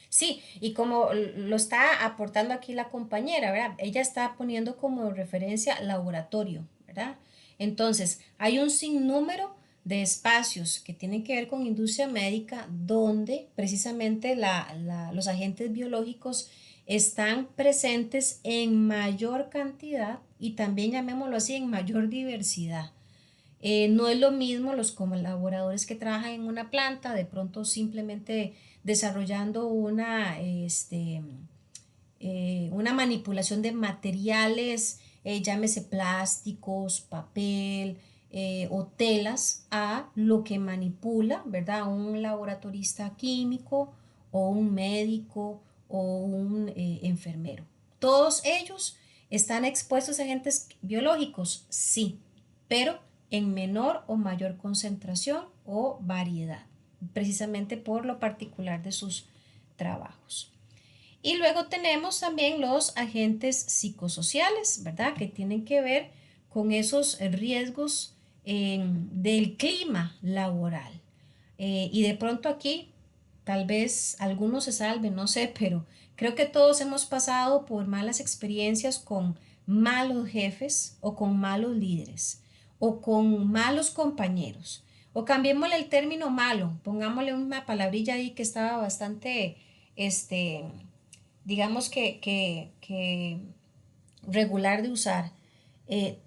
Sí, y como lo está aportando aquí la compañera, ¿verdad? Ella está poniendo como referencia laboratorio, ¿verdad? Entonces, hay un sinnúmero de espacios que tienen que ver con industria médica donde precisamente los agentes biológicos están presentes en mayor cantidad y también, llamémoslo así, en mayor diversidad. No es lo mismo los colaboradores que trabajan en una planta, de pronto simplemente desarrollando una manipulación de materiales, llámese plásticos, papel o telas, a lo que manipula, ¿verdad? Un laboratorista químico o un médico o un enfermero. Todos ellos están expuestos a agentes biológicos, sí, pero en menor o mayor concentración o variedad, precisamente por lo particular de sus trabajos. Y luego tenemos también los agentes psicosociales, ¿verdad? Que tienen que ver con esos riesgos del clima laboral. Y de pronto aquí, tal vez algunos se salven, no sé, pero creo que todos hemos pasado por malas experiencias con malos jefes o con malos líderes o con malos compañeros. O cambiémosle el término malo, pongámosle una palabrilla ahí que estaba bastante, este, digamos que regular de usar,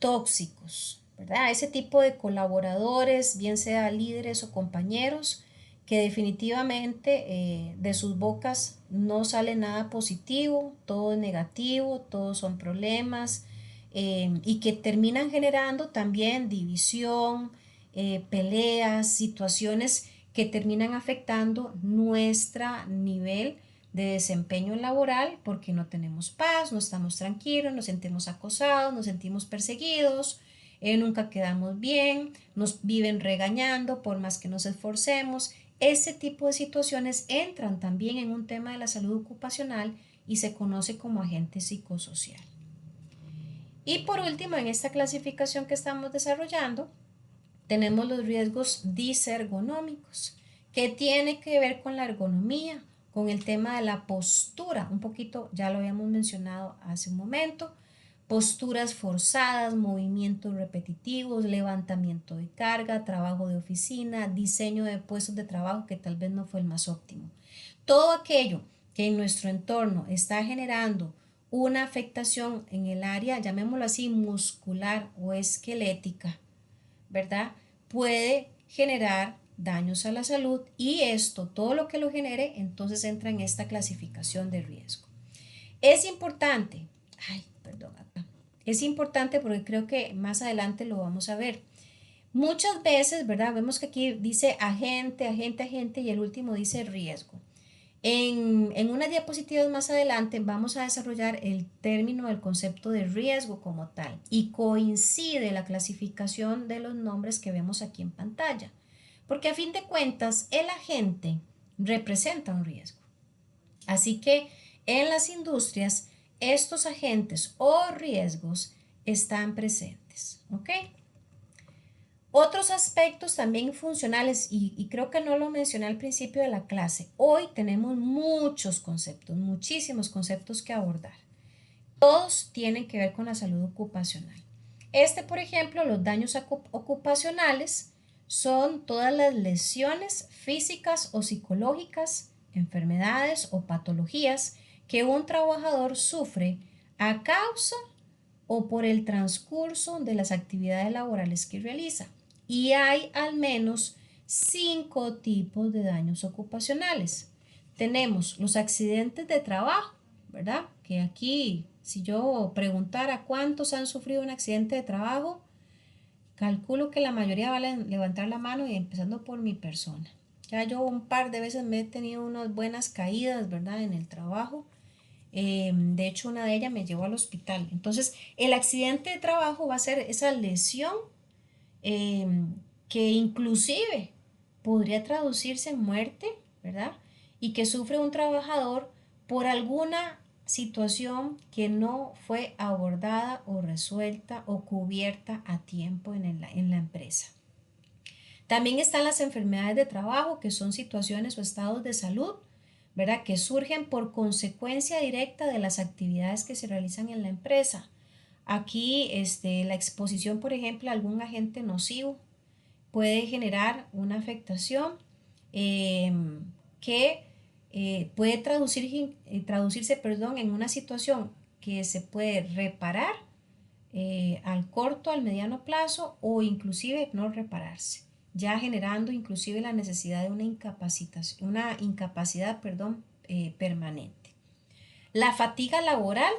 tóxicos, ¿verdad? Ese tipo de colaboradores, bien sea líderes o compañeros, que definitivamente de sus bocas no sale nada positivo, todo es negativo, todos son problemas, y que terminan generando también división, peleas, situaciones que terminan afectando nuestro nivel de desempeño laboral porque no tenemos paz, no estamos tranquilos, nos sentimos acosados, nos sentimos perseguidos, nunca quedamos bien, nos viven regañando por más que nos esforcemos ese tipo de situaciones entran también en un tema de la salud ocupacional y se conoce como agente psicosocial. Y por último, en esta clasificación que estamos desarrollando, tenemos los riesgos disergonómicos, que tiene que ver con la ergonomía, con el tema de la postura, un poquito ya lo habíamos mencionado hace un momento, posturas forzadas, movimientos repetitivos, levantamiento de carga, trabajo de oficina, diseño de puestos de trabajo que tal vez no fue el más óptimo. Todo aquello que en nuestro entorno está generando una afectación en el área, llamémoslo así, muscular o esquelética, ¿verdad? Puede generar daños a la salud y esto, todo lo que lo genere, entonces entra en esta clasificación de riesgo. Es importante, es importante porque creo que más adelante lo vamos a ver. Muchas veces, ¿verdad? Vemos que aquí dice agente, agente, agente y el último dice riesgo. En unas diapositivas más adelante vamos a desarrollar el término del concepto de riesgo como tal y coincide la clasificación de los nombres que vemos aquí en pantalla, porque a fin de cuentas el agente representa un riesgo. Así que en las industrias estos agentes o riesgos están presentes, ¿ok? Otros aspectos también funcionales, y creo que no lo mencioné al principio de la clase, hoy tenemos muchos conceptos, muchísimos conceptos que abordar. Todos tienen que ver con la salud ocupacional. Por ejemplo, los daños ocupacionales son todas las lesiones físicas o psicológicas, enfermedades o patologías que un trabajador sufre a causa o por el transcurso de las actividades laborales que realiza. Y hay al menos 5 tipos de daños ocupacionales. Tenemos los accidentes de trabajo, ¿verdad? Que aquí, si yo preguntara cuántos han sufrido un accidente de trabajo, calculo que la mayoría va a levantar la mano y empezando por mi persona. Ya yo un par de veces me he tenido unas buenas caídas, ¿verdad? En el trabajo. De hecho, una de ellas me llevó al hospital. Entonces, el accidente de trabajo va a ser esa lesión eh, que inclusive podría traducirse en muerte, ¿verdad? Y que sufre un trabajador por alguna situación que no fue abordada o resuelta o cubierta a tiempo en la empresa. También están las enfermedades de trabajo, que son situaciones o estados de salud, ¿verdad? Que surgen por consecuencia directa de las actividades que se realizan en la empresa. Aquí, la exposición, por ejemplo, a algún agente nocivo puede generar una afectación eh, que puede traducirse, perdón, en una situación que se puede reparar al corto, al mediano plazo o inclusive no repararse, ya generando inclusive la necesidad de una incapacidad, perdón, permanente. La fatiga laboral,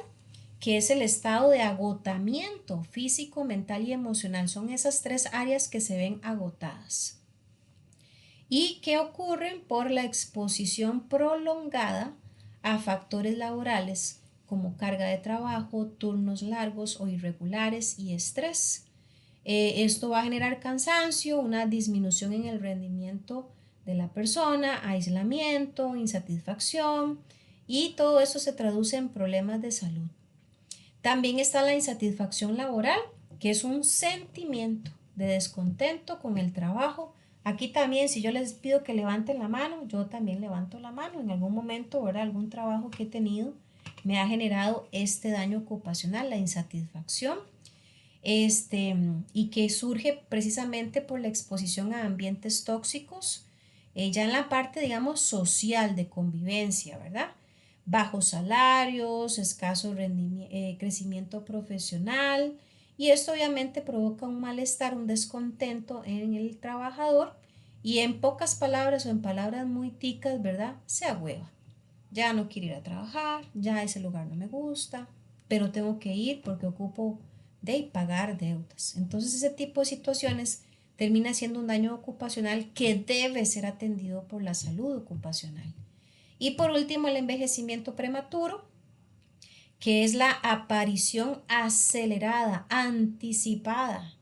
que es el estado de agotamiento físico, mental y emocional, son esas 3 áreas que se ven agotadas y que ocurren por la exposición prolongada a factores laborales como carga de trabajo, turnos largos o irregulares y estrés. Esto va a generar cansancio, una disminución en el rendimiento de la persona, aislamiento, insatisfacción y todo eso se traduce en problemas de salud. También está la insatisfacción laboral, que es un sentimiento de descontento con el trabajo. Aquí también, si yo les pido que levanten la mano, yo también levanto la mano. En algún momento, ¿verdad? Algún trabajo que he tenido me ha generado este daño ocupacional, la insatisfacción, y que surge precisamente por la exposición a ambientes tóxicos, ya en la parte, digamos, social de convivencia, ¿verdad? Bajos salarios, escaso crecimiento profesional, y esto obviamente provoca un malestar, un descontento en el trabajador y en pocas palabras o en palabras muy ticas, ¿verdad? Se agüeva. Ya no quiero ir a trabajar, ya ese lugar no me gusta, pero tengo que ir porque ocupo de pagar deudas. Entonces ese tipo de situaciones termina siendo un daño ocupacional que debe ser atendido por la salud ocupacional. Y por último, el envejecimiento prematuro, que es la aparición acelerada, anticipada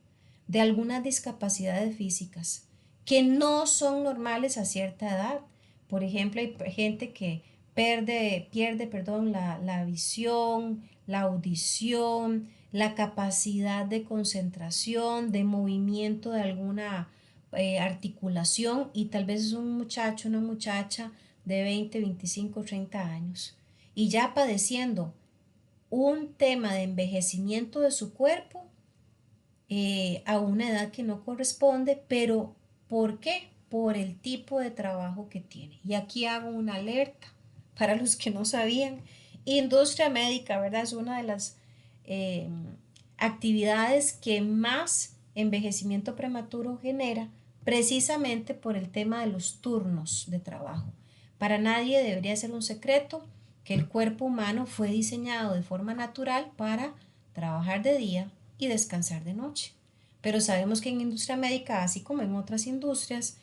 de algunas discapacidades físicas que no son normales a cierta edad. Por ejemplo, hay gente que pierde, perdón, la visión, la audición, la capacidad de concentración, de movimiento de alguna articulación, y tal vez es un muchacho, una muchacha de 20, 25, 30 años y ya padeciendo un tema de envejecimiento de su cuerpo a una edad que no corresponde, pero ¿por qué? Por el tipo de trabajo que tiene. Y aquí hago una alerta para los que no sabían. Industria médica, ¿verdad? Es una de las eh, actividades que más envejecimiento prematuro genera, precisamente por el tema de los turnos de trabajo. Para nadie debería ser un secreto que el cuerpo humano fue diseñado de forma natural para trabajar de día y descansar de noche. Pero sabemos que en industria médica, así como en otras industrias,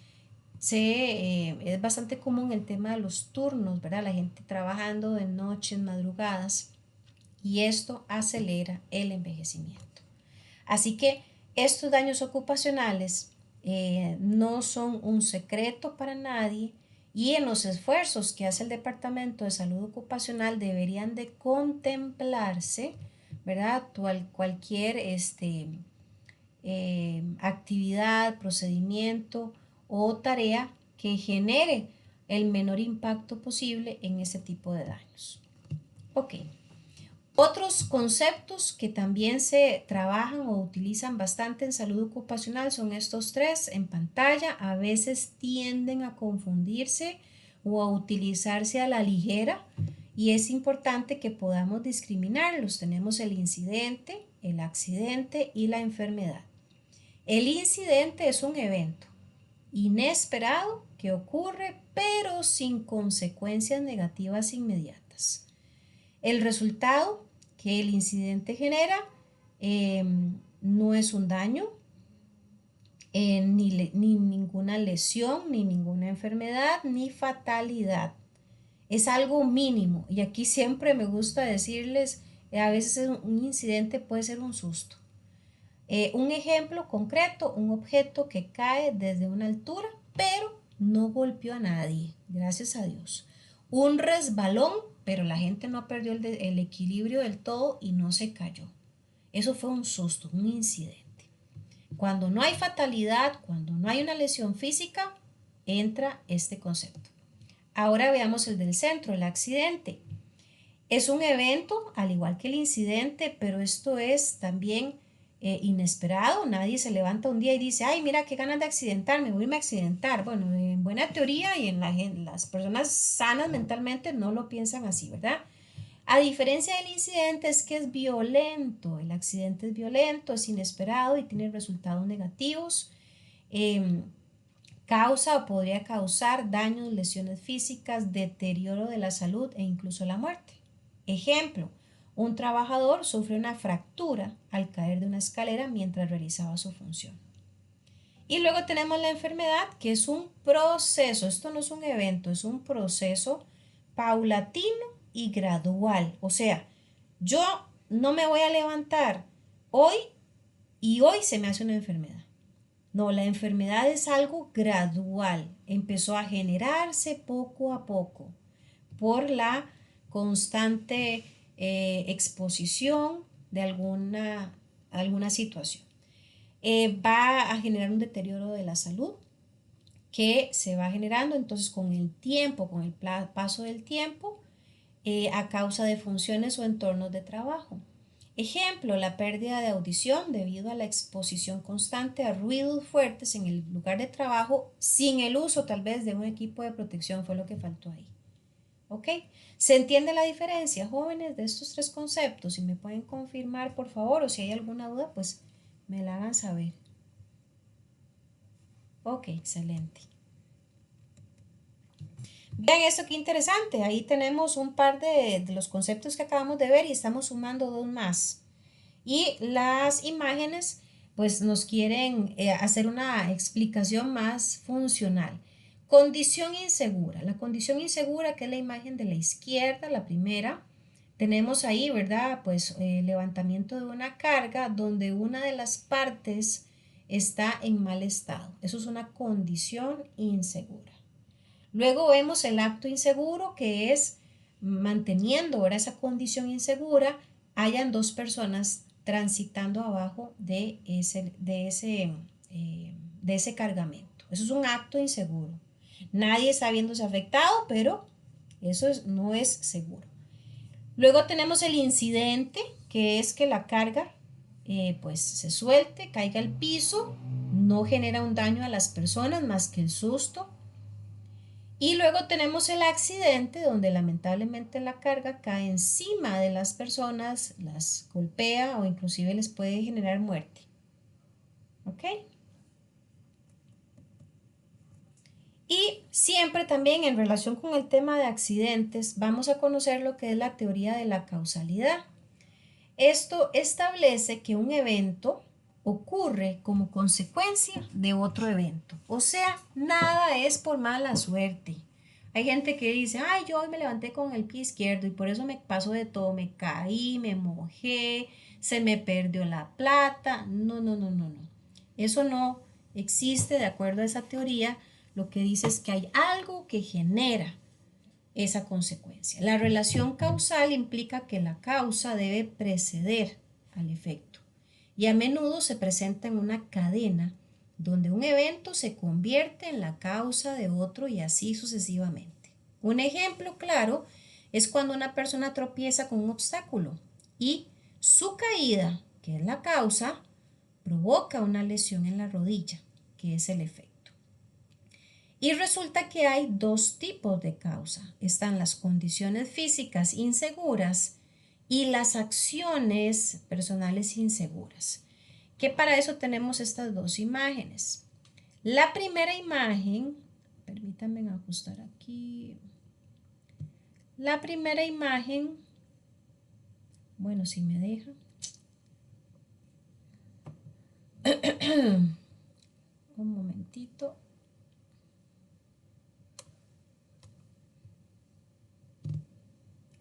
es bastante común el tema de los turnos, ¿verdad? La gente trabajando de noches, madrugadas, y esto acelera el envejecimiento. Así que estos daños ocupacionales no son un secreto para nadie, y en los esfuerzos que hace el Departamento de Salud Ocupacional deberían de contemplarse, ¿verdad? Cualquier actividad, procedimiento o tarea que genere el menor impacto posible en ese tipo de daños. Ok. Otros conceptos que también se trabajan o utilizan bastante en salud ocupacional son estos tres en pantalla. A veces tienden a confundirse o a utilizarse a la ligera, y es importante que podamos discriminarlos. Tenemos el incidente, el accidente y la enfermedad. El incidente es un evento inesperado que ocurre pero sin consecuencias negativas inmediatas. El resultado que el incidente genera eh, no es un daño, ni ninguna lesión, ni ninguna enfermedad, ni fatalidad. Es algo mínimo, y aquí siempre me gusta decirles, a veces un incidente puede ser un susto. Un ejemplo concreto, un objeto que cae desde una altura, pero no golpeó a nadie, gracias a Dios. Un resbalón, pero la gente no perdió el equilibrio del todo y no se cayó. Eso fue un susto, un incidente. Cuando no hay fatalidad, cuando no hay una lesión física, entra este concepto. Ahora veamos el del centro, el accidente. Es un evento, al igual que el incidente, pero esto es también inesperado. Nadie se levanta un día y dice, ay, mira, qué ganas de accidentarme, voy a irme a accidentar. Bueno, en buena teoría y en las personas sanas mentalmente no lo piensan así, ¿verdad? A diferencia del incidente, es que es violento. El accidente es violento, es inesperado y tiene resultados negativos. Eh, Causa o podría causar daños, lesiones físicas, deterioro de la salud e incluso la muerte. Ejemplo, un trabajador sufre una fractura al caer de una escalera mientras realizaba su función. Y luego tenemos la enfermedad, que es un proceso. Esto no es un evento, es un proceso paulatino y gradual. O sea, yo no me voy a levantar hoy y hoy se me hace una enfermedad. No, la enfermedad es algo gradual. Empezó a generarse poco a poco por la constante exposición de alguna situación. Va a generar un deterioro de la salud que se va generando entonces con el tiempo, con el paso del tiempo, a causa de funciones o entornos de trabajo. Ejemplo, la pérdida de audición debido a la exposición constante a ruidos fuertes en el lugar de trabajo sin el uso tal vez de un equipo de protección, fue lo que faltó ahí. ¿Ok? ¿Se entiende la diferencia, jóvenes, de estos tres conceptos? Si me pueden confirmar, por favor, o si hay alguna duda, pues me la hagan saber. Ok, excelente. Vean esto, qué interesante. Ahí tenemos un par de los conceptos que acabamos de ver y estamos sumando dos más. Y las imágenes pues nos quieren hacer una explicación más funcional. Condición insegura. La condición insegura, que es la imagen de la izquierda, la primera, tenemos ahí, ¿verdad? Pues levantamiento de una carga donde una de las partes está en mal estado. Eso es una condición insegura. Luego vemos el acto inseguro, que es manteniendo ahora esa condición insegura, hayan dos personas transitando abajo de ese cargamento. Eso es un acto inseguro. Nadie está viéndose afectado, pero no es seguro. Luego tenemos el incidente, que es que la carga pues se suelte, caiga al piso, no genera un daño a las personas más que el susto. Y luego tenemos el accidente, donde lamentablemente la carga cae encima de las personas, las golpea o inclusive les puede generar muerte. ¿Ok? Y siempre también en relación con el tema de accidentes, vamos a conocer lo que es la teoría de la causalidad. Esto establece que un evento ocurre como consecuencia de otro evento. O sea, nada es por mala suerte. Hay gente que dice, ay, yo hoy me levanté con el pie izquierdo y por eso me pasó de todo, me caí, me mojé, se me perdió la plata. No, no, no, no, no. Eso no existe de acuerdo a esa teoría. Lo que dice es que hay algo que genera esa consecuencia. La relación causal implica que la causa debe preceder al efecto y a menudo se presenta en una cadena donde un evento se convierte en la causa de otro y así sucesivamente. Un ejemplo claro es cuando una persona tropieza con un obstáculo y su caída, que es la causa, provoca una lesión en la rodilla, que es el efecto. Y resulta que hay dos tipos de causa. Están las condiciones físicas inseguras y las acciones personales inseguras. Que para eso tenemos estas dos imágenes. La primera imagen, permítanme ajustar aquí. La primera imagen, bueno, si me deja. Un momentito.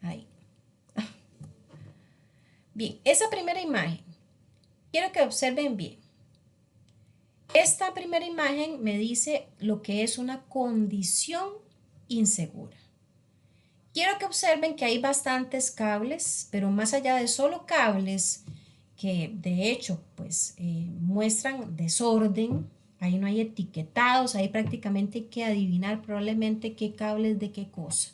Ahí. Bien, esa primera imagen, quiero que observen bien. Esta primera imagen me dice lo que es una condición insegura. Quiero que observen que hay bastantes cables, pero más allá de solo cables, que de hecho pues muestran desorden, ahí no hay etiquetados, ahí prácticamente hay que adivinar probablemente qué cables de qué cosa.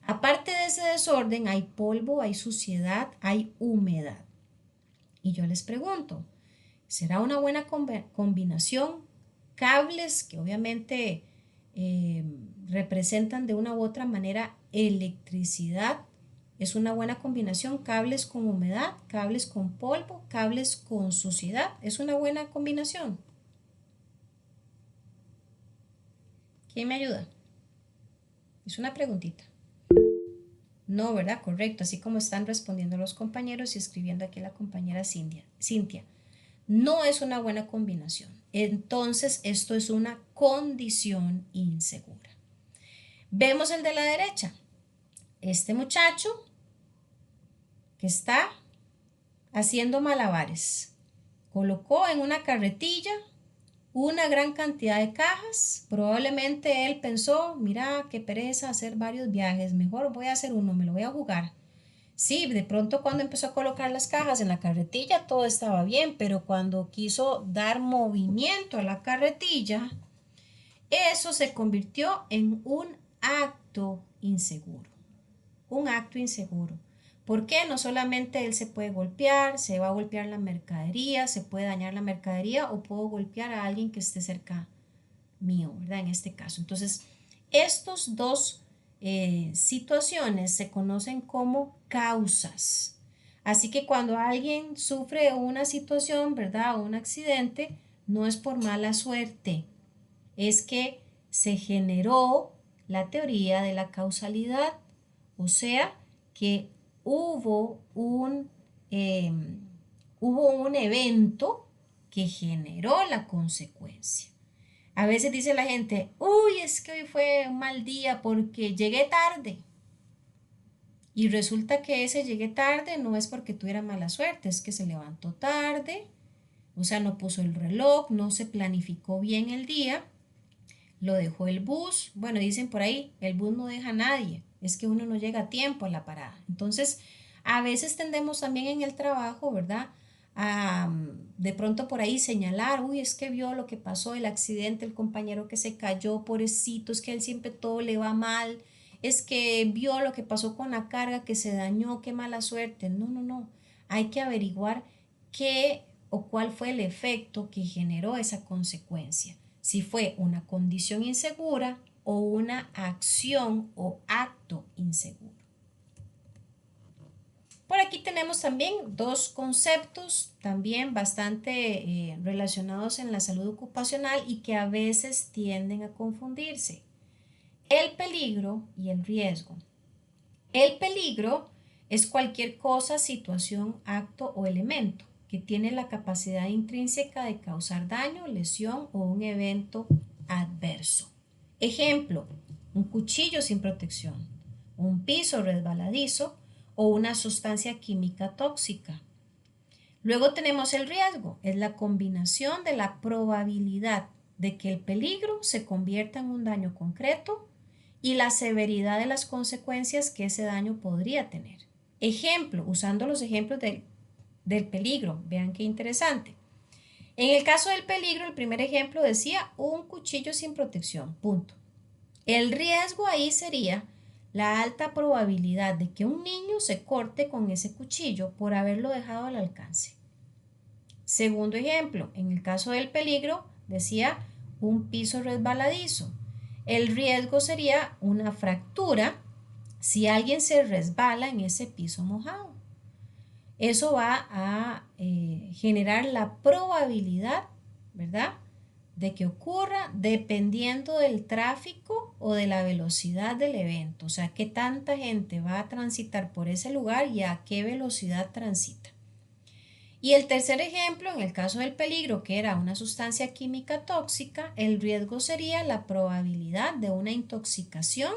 Aparte de ese desorden hay polvo, hay suciedad, hay humedad. Y yo les pregunto, ¿será una buena combinación? Cables que obviamente representan de una u otra manera electricidad. Es una buena combinación. Cables con humedad, cables con polvo, cables con suciedad. Es una buena combinación. ¿Quién me ayuda? Es una preguntita. No, ¿verdad? Correcto. Así como están respondiendo los compañeros y escribiendo aquí la compañera Cintia. No es una buena combinación. Entonces, esto es una condición insegura. Vemos el de la derecha. Este muchacho que está haciendo malabares. Colocó en una carretilla una gran cantidad de cajas. Probablemente él pensó, mira, qué pereza hacer varios viajes. Mejor voy a hacer uno, me lo voy a jugar. Sí, de pronto cuando empezó a colocar las cajas en la carretilla todo estaba bien, pero cuando quiso dar movimiento a la carretilla, eso se convirtió en un acto inseguro. Un acto inseguro. ¿Por qué? No solamente él se puede golpear, se va a golpear la mercadería, se puede dañar la mercadería o puedo golpear a alguien que esté cerca mío, ¿verdad? En este caso. Entonces, estos dos situaciones se conocen como causas. Así que cuando alguien sufre una situación, ¿verdad? O un accidente, no es por mala suerte, es que se generó la teoría de la causalidad, o sea, que eh, hubo un evento que generó la consecuencia. A veces dice la gente, uy, es que hoy fue un mal día porque llegué tarde. Y resulta que ese llegué tarde no es porque tuviera mala suerte, es que se levantó tarde, O sea, no puso el reloj, no se planificó bien el día, lo dejó el bus. Bueno, dicen por ahí, el bus no deja a nadie, es que uno no llega a tiempo a la parada. Entonces, a veces tendemos también en el trabajo, ¿verdad? A de pronto por ahí señalar, uy, es que vio lo que pasó, el accidente, el compañero que se cayó, pobrecito, es que a él siempre todo le va mal, es que vio lo que pasó con la carga, que se dañó, qué mala suerte. No, no, no. Hay que averiguar qué o cuál fue el efecto que generó esa consecuencia. Si fue una condición insegura o una acción o acto inseguro. Por aquí tenemos también dos conceptos también bastante relacionados en la salud ocupacional y que a veces tienden a confundirse. El peligro y el riesgo. El peligro es cualquier cosa, situación, acto o elemento que tiene la capacidad intrínseca de causar daño, lesión o un evento adverso. Ejemplo, un cuchillo sin protección, un piso resbaladizo o una sustancia química tóxica. Luego tenemos el riesgo, es la combinación de la probabilidad de que el peligro se convierta en un daño concreto y la severidad de las consecuencias que ese daño podría tener. Ejemplo, usando los ejemplos del peligro, vean qué interesante. En el caso del peligro, el primer ejemplo decía un cuchillo sin protección, punto. El riesgo ahí sería la alta probabilidad de que un niño se corte con ese cuchillo por haberlo dejado al alcance. Segundo ejemplo, en el caso del peligro, decía un piso resbaladizo. El riesgo sería una fractura si alguien se resbala en ese piso mojado. Eso va a generar la probabilidad, ¿verdad?, de que ocurra dependiendo del tráfico o de la velocidad del evento. O sea, qué tanta gente va a transitar por ese lugar y a qué velocidad transita. Y el tercer ejemplo, en el caso del peligro, que era una sustancia química tóxica, el riesgo sería la probabilidad de una intoxicación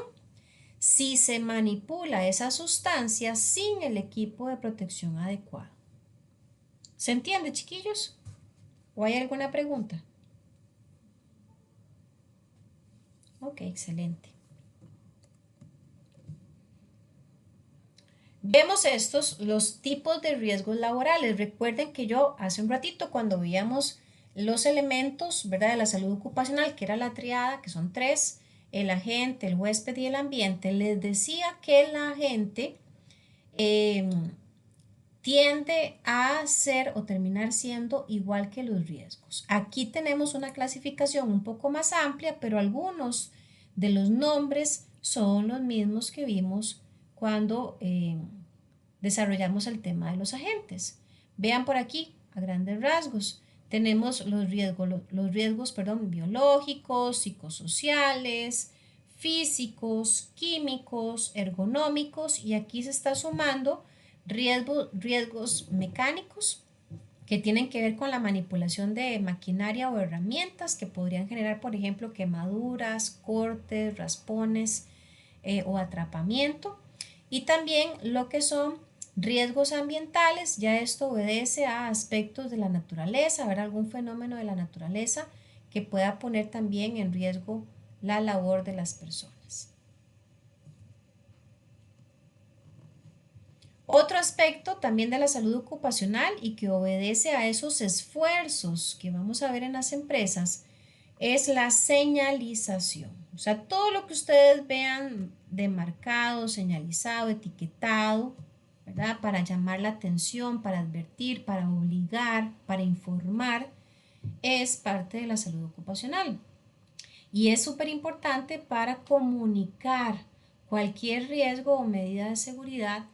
si se manipula esa sustancia sin el equipo de protección adecuado. ¿Se entiende, chiquillos? ¿O hay alguna pregunta? Ok, excelente. Vemos estos, los tipos de riesgos laborales. Recuerden que yo hace un ratito cuando veíamos los elementos, ¿verdad?, de la salud ocupacional, que era la triada, que son tres, el agente, el huésped y el ambiente, les decía que el agente tiende a ser o terminar siendo igual que los riesgos. Aquí tenemos una clasificación un poco más amplia, pero algunos de los nombres son los mismos que vimos cuando desarrollamos el tema de los agentes. Vean por aquí, a grandes rasgos, tenemos los riesgos, biológicos, psicosociales, físicos, químicos, ergonómicos, y aquí se está sumando riesgos mecánicos que tienen que ver con la manipulación de maquinaria o herramientas que podrían generar, por ejemplo, quemaduras, cortes, raspones o atrapamiento. Y también lo que son riesgos ambientales, ya esto obedece a aspectos de la naturaleza, haber algún fenómeno de la naturaleza que pueda poner también en riesgo la labor de las personas. Otro aspecto también de la salud ocupacional y que obedece a esos esfuerzos que vamos a ver en las empresas es la señalización. O sea, todo lo que ustedes vean demarcado, señalizado, etiquetado, ¿verdad?, para llamar la atención, para advertir, para obligar, para informar, es parte de la salud ocupacional. Y es súper importante para comunicar cualquier riesgo o medida de seguridad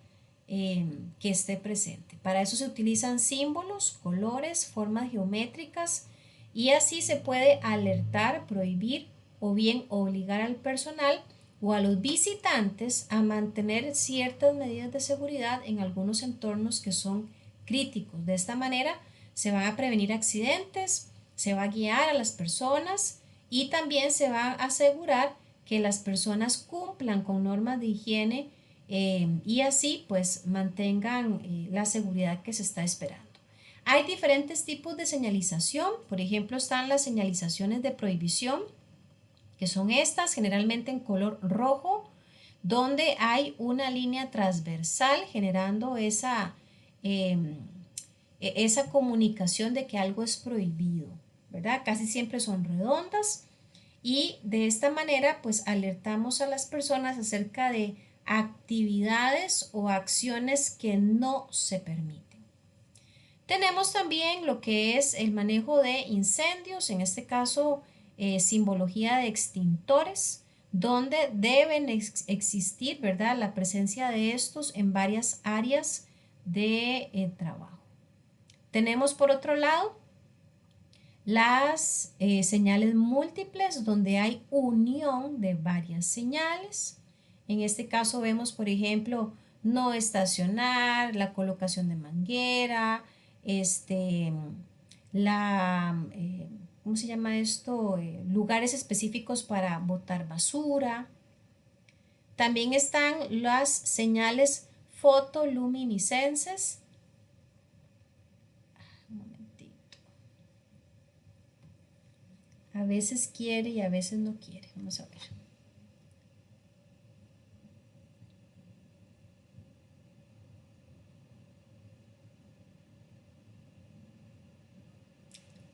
que esté presente. Para eso se utilizan símbolos, colores, formas geométricas y así se puede alertar, prohibir o bien obligar al personal o a los visitantes a mantener ciertas medidas de seguridad en algunos entornos que son críticos. De esta manera se van a prevenir accidentes, se va a guiar a las personas y también se va a asegurar que las personas cumplan con normas de higiene y así pues mantengan la seguridad que se está esperando. Hay diferentes tipos de señalización, por ejemplo están las señalizaciones de prohibición, que son estas, generalmente en color rojo, donde hay una línea transversal generando esa comunicación de que algo es prohibido, ¿verdad? Casi siempre son redondas y de esta manera pues alertamos a las personas acerca de actividades o acciones que no se permiten. Tenemos también lo que es el manejo de incendios, en este caso simbología de extintores, donde deben existir, ¿verdad?, la presencia de estos en varias áreas de trabajo. Tenemos por otro lado las señales múltiples, donde hay unión de varias señales. En este caso vemos, por ejemplo, no estacionar, la colocación de manguera, ¿cómo se llama esto? Lugares específicos para botar basura. También están las señales fotoluminiscenses. Un momentito. A veces quiere y a veces no quiere. Vamos a ver.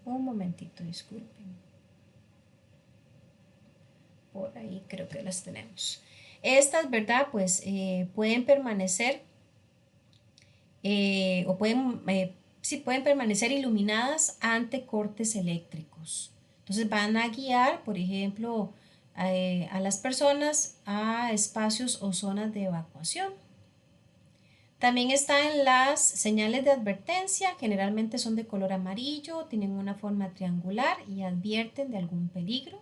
Un momentito, disculpen. Por ahí creo que las tenemos. Estas, ¿verdad? Pues pueden permanecer o pueden permanecer iluminadas ante cortes eléctricos. Entonces van a guiar, por ejemplo, a las personas a espacios o zonas de evacuación. También están las señales de advertencia, generalmente son de color amarillo, tienen una forma triangular y advierten de algún peligro.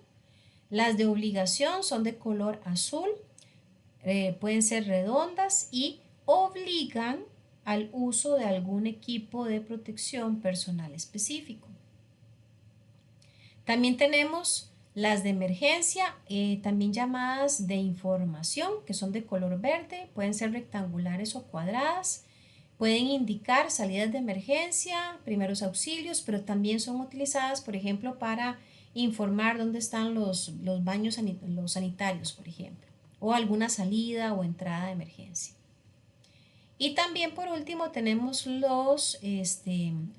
Las de obligación son de color azul, pueden ser redondas y obligan al uso de algún equipo de protección personal específico. También tenemos las de emergencia, también llamadas de información, que son de color verde, pueden ser rectangulares o cuadradas, pueden indicar salidas de emergencia, primeros auxilios, pero también son utilizadas, por ejemplo, para informar dónde están los baños los sanitarios, por ejemplo, o alguna salida o entrada de emergencia. Y también por último tenemos los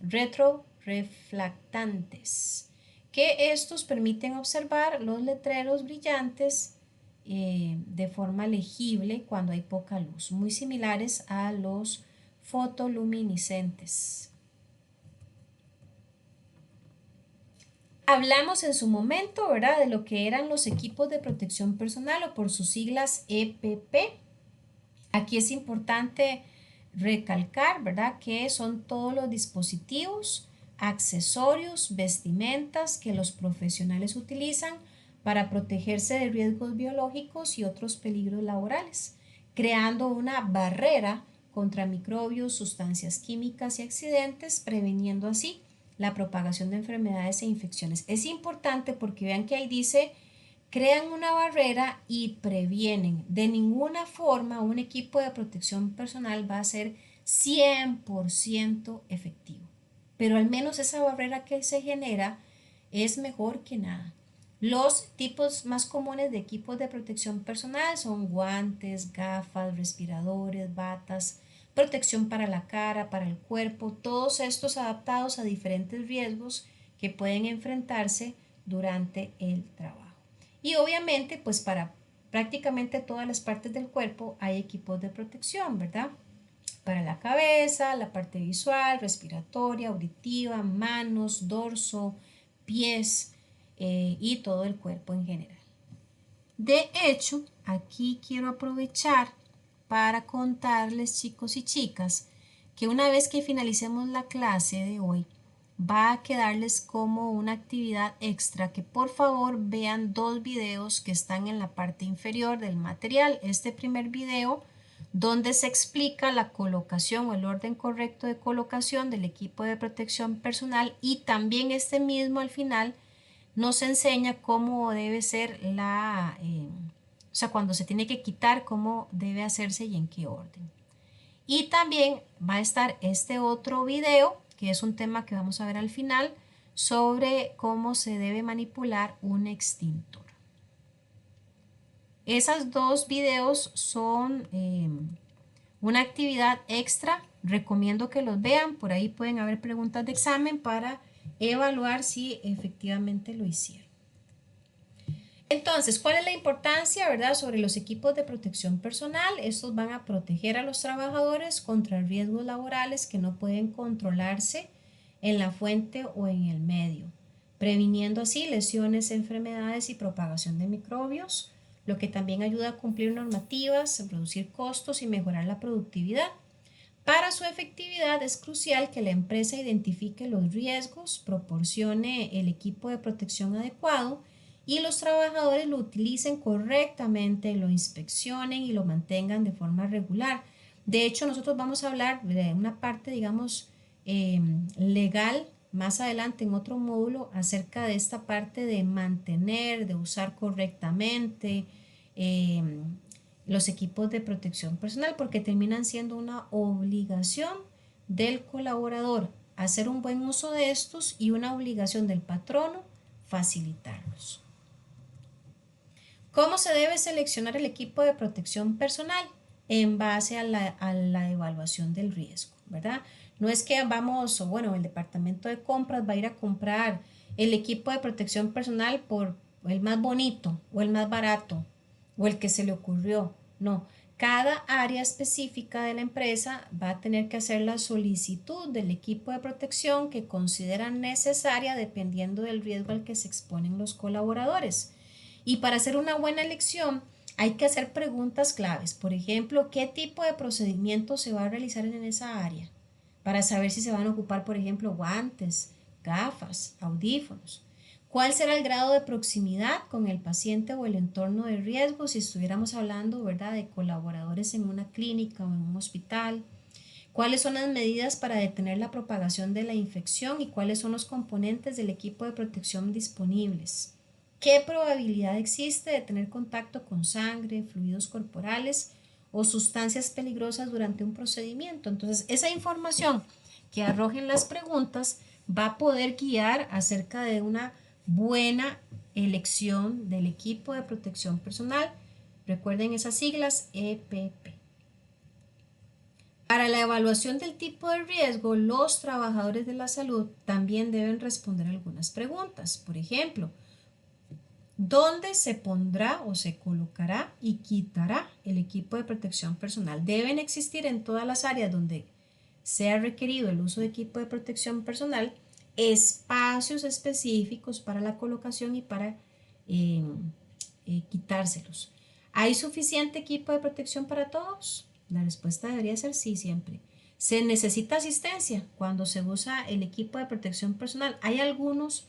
retroreflectantes, que estos permiten observar los letreros brillantes de forma legible cuando hay poca luz, muy similares a los fotoluminiscentes. Hablamos en su momento, ¿verdad?, de lo que eran los equipos de protección personal o por sus siglas EPP. Aquí es importante recalcar, ¿verdad?, que son todos los dispositivos, accesorios, vestimentas que los profesionales utilizan para protegerse de riesgos biológicos y otros peligros laborales, creando una barrera contra microbios, sustancias químicas y accidentes, previniendo así la propagación de enfermedades e infecciones. Es importante porque vean que ahí dice crean una barrera y previenen. De ninguna forma un equipo de protección personal va a ser 100% efectivo, pero al menos esa barrera que se genera es mejor que nada. Los tipos más comunes de equipos de protección personal son guantes, gafas, respiradores, batas, protección para la cara, para el cuerpo, todos estos adaptados a diferentes riesgos que pueden enfrentarse durante el trabajo. Y obviamente, pues para prácticamente todas las partes del cuerpo hay equipos de protección, ¿verdad? Para la cabeza, la parte visual, respiratoria, auditiva, manos, dorso, pies y todo el cuerpo en general. De hecho, aquí quiero aprovechar para contarles, chicos y chicas, que una vez que finalicemos la clase de hoy, va a quedarles como una actividad extra que por favor vean dos videos que están en la parte inferior del material. Este primer video donde se explica la colocación o el orden correcto de colocación del equipo de protección personal, y también este mismo al final nos enseña cómo debe ser o sea, cuando se tiene que quitar, cómo debe hacerse y en qué orden. Y también va a estar este otro video que es un tema que vamos a ver al final, sobre cómo se debe manipular un extintor. Esas dos videos son una actividad extra, recomiendo que los vean, por ahí pueden haber preguntas de examen para evaluar si efectivamente lo hicieron. Entonces, ¿cuál es la importancia, verdad, sobre los equipos de protección personal? Estos van a proteger a los trabajadores contra riesgos laborales que no pueden controlarse en la fuente o en el medio, previniendo así lesiones, enfermedades y propagación de microbios, lo que también ayuda a cumplir normativas, reducir costos y mejorar la productividad. Para su efectividad es crucial que la empresa identifique los riesgos, proporcione el equipo de protección adecuado y los trabajadores lo utilicen correctamente, lo inspeccionen y lo mantengan de forma regular. De hecho, nosotros vamos a hablar de una parte, digamos, legal más adelante en otro módulo acerca de esta parte de mantener, de usar correctamente los equipos de protección personal, porque terminan siendo una obligación del colaborador hacer un buen uso de estos y una obligación del patrono facilitarlos. ¿Cómo se debe seleccionar el equipo de protección personal? En base a la evaluación del riesgo, ¿verdad? No es que vamos, o bueno, el departamento de compras va a ir a comprar el equipo de protección personal por el más bonito o el más barato o el que se le ocurrió. No, cada área específica de la empresa va a tener que hacer la solicitud del equipo de protección que consideran necesaria dependiendo del riesgo al que se exponen los colaboradores. Y para hacer una buena elección hay que hacer preguntas claves. Por ejemplo, ¿qué tipo de procedimiento se va a realizar en esa área? Para saber si se van a ocupar, por ejemplo, guantes, gafas, audífonos. ¿Cuál será el grado de proximidad con el paciente o el entorno de riesgo si estuviéramos hablando, ¿verdad?, de colaboradores en una clínica o en un hospital? ¿Cuáles son las medidas para detener la propagación de la infección y cuáles son los componentes del equipo de protección disponibles? ¿Qué probabilidad existe de tener contacto con sangre, fluidos corporales o sustancias peligrosas durante un procedimiento? Entonces, esa información que arrojen las preguntas va a poder guiar acerca de una buena elección del equipo de protección personal. Recuerden esas siglas EPP. Para la evaluación del tipo de riesgo, los trabajadores de la salud también deben responder algunas preguntas. Por ejemplo, ¿dónde se pondrá o se colocará y quitará el equipo de protección personal? Deben existir en todas las áreas donde sea requerido el uso de equipo de protección personal espacios específicos para la colocación y para eh, quitárselos. ¿Hay suficiente equipo de protección para todos? La respuesta debería ser sí siempre. ¿Se necesita asistencia cuando se usa el equipo de protección personal? Hay algunos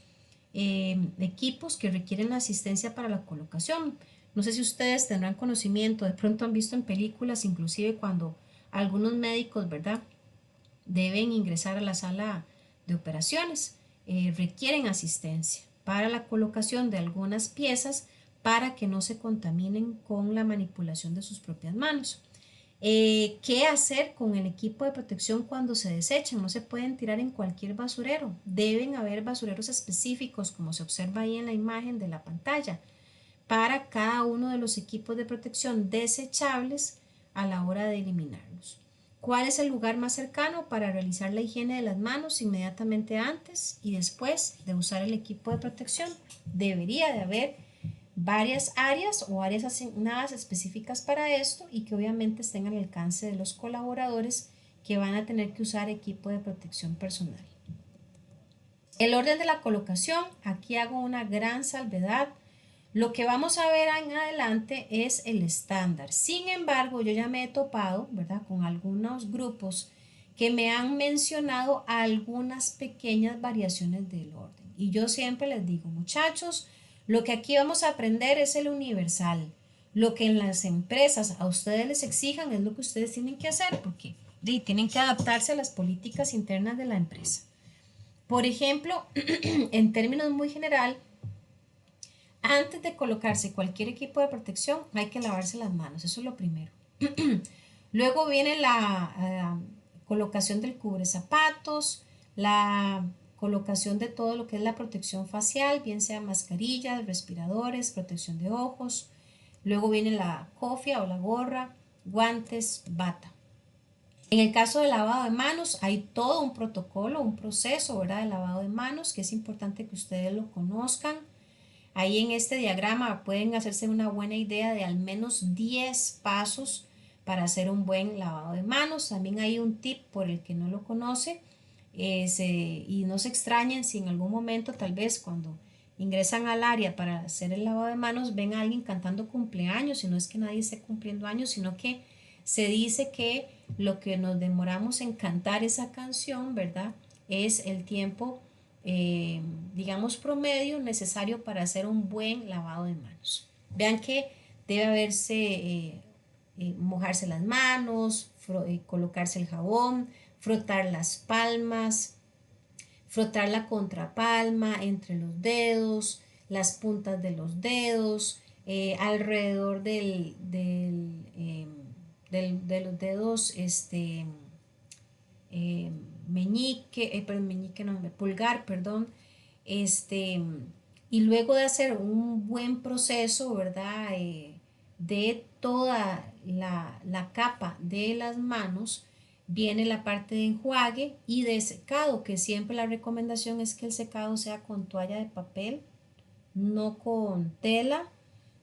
equipos que requieren asistencia para la colocación. No sé si ustedes tendrán conocimiento, de pronto han visto en películas, inclusive cuando algunos médicos, ¿verdad?, deben ingresar a la sala de operaciones, requieren asistencia para la colocación de algunas piezas para que no se contaminen con la manipulación de sus propias manos. ¿Qué hacer con el equipo de protección cuando se desechan? No se pueden tirar en cualquier basurero. Deben haber basureros específicos, como se observa ahí en la imagen de la pantalla, para cada uno de los equipos de protección desechables a la hora de eliminarlos. ¿Cuál es el lugar más cercano para realizar la higiene de las manos inmediatamente antes y después de usar el equipo de protección? Debería de haber varias áreas o áreas asignadas específicas para esto y que obviamente estén al alcance de los colaboradores que van a tener que usar equipo de protección personal. El orden de la colocación, aquí hago una gran salvedad. Lo que vamos a ver en adelante es el estándar. Sin embargo, yo ya me he topado, ¿verdad?, con algunos grupos que me han mencionado algunas pequeñas variaciones del orden. Y yo siempre les digo, muchachos, lo que aquí vamos a aprender es el universal. Lo que en las empresas a ustedes les exijan es lo que ustedes tienen que hacer, porque tienen que adaptarse a las políticas internas de la empresa. Por ejemplo, en términos muy general, antes de colocarse cualquier equipo de protección hay que lavarse las manos, eso es lo primero. Luego viene la colocación del cubre zapatos, la colocación de todo lo que es la protección facial, bien sea mascarillas, respiradores, protección de ojos. Luego viene la cofia o la gorra, guantes, bata. En el caso del lavado de manos, hay todo un protocolo, un proceso, ¿verdad?, de lavado de manos, que es importante que ustedes lo conozcan. Ahí en este diagrama pueden hacerse una buena idea de al menos 10 pasos para hacer un buen lavado de manos. También hay un tip por el que no lo conoce, y no se extrañen si en algún momento, tal vez cuando ingresan al área para hacer el lavado de manos, ven a alguien cantando cumpleaños, y no es que nadie esté cumpliendo años, sino que se dice que lo que nos demoramos en cantar esa canción, ¿verdad?, es el tiempo, digamos, promedio necesario para hacer un buen lavado de manos. Vean que debe haberse, mojarse las manos, colocarse el jabón, frotar las palmas, frotar la contrapalma entre los dedos, las puntas de los dedos, alrededor de los dedos, meñique, meñique no, pulgar, perdón, este, y luego de hacer un buen proceso, ¿verdad?, de toda la capa de las manos, viene la parte de enjuague y de secado, que siempre la recomendación es que el secado sea con toalla de papel, no con tela,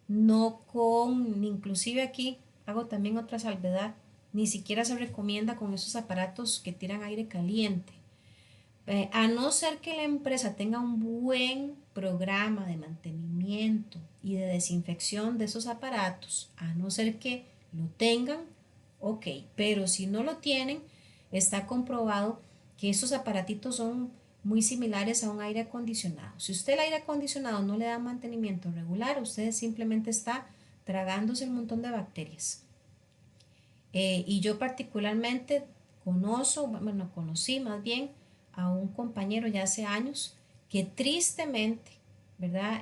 no con, inclusive aquí hago también otra salvedad, ni siquiera se recomienda con esos aparatos que tiran aire caliente. A no ser que la empresa tenga un buen programa de mantenimiento y de desinfección de esos aparatos, a no ser que lo tengan, ok, pero si no lo tienen, está comprobado que esos aparatitos son muy similares a un aire acondicionado. Si usted el aire acondicionado no le da mantenimiento regular, usted simplemente está tragándose un montón de bacterias. Y yo particularmente conocí más bien a un compañero ya hace años que tristemente, ¿verdad?,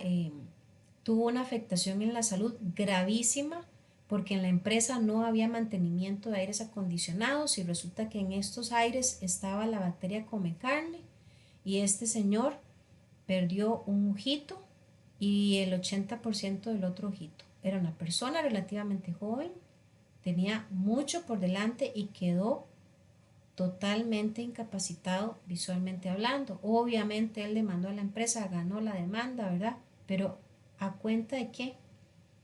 tuvo una afectación en la salud gravísima porque en la empresa no había mantenimiento de aires acondicionados, y resulta que en estos aires estaba la bacteria come carne, y este señor perdió un ojito y el 80% del otro ojito. Era una persona relativamente joven, tenía mucho por delante y quedó totalmente incapacitado visualmente hablando. Obviamente él demandó a la empresa, ganó la demanda, ¿verdad? Pero ¿a cuenta de qué?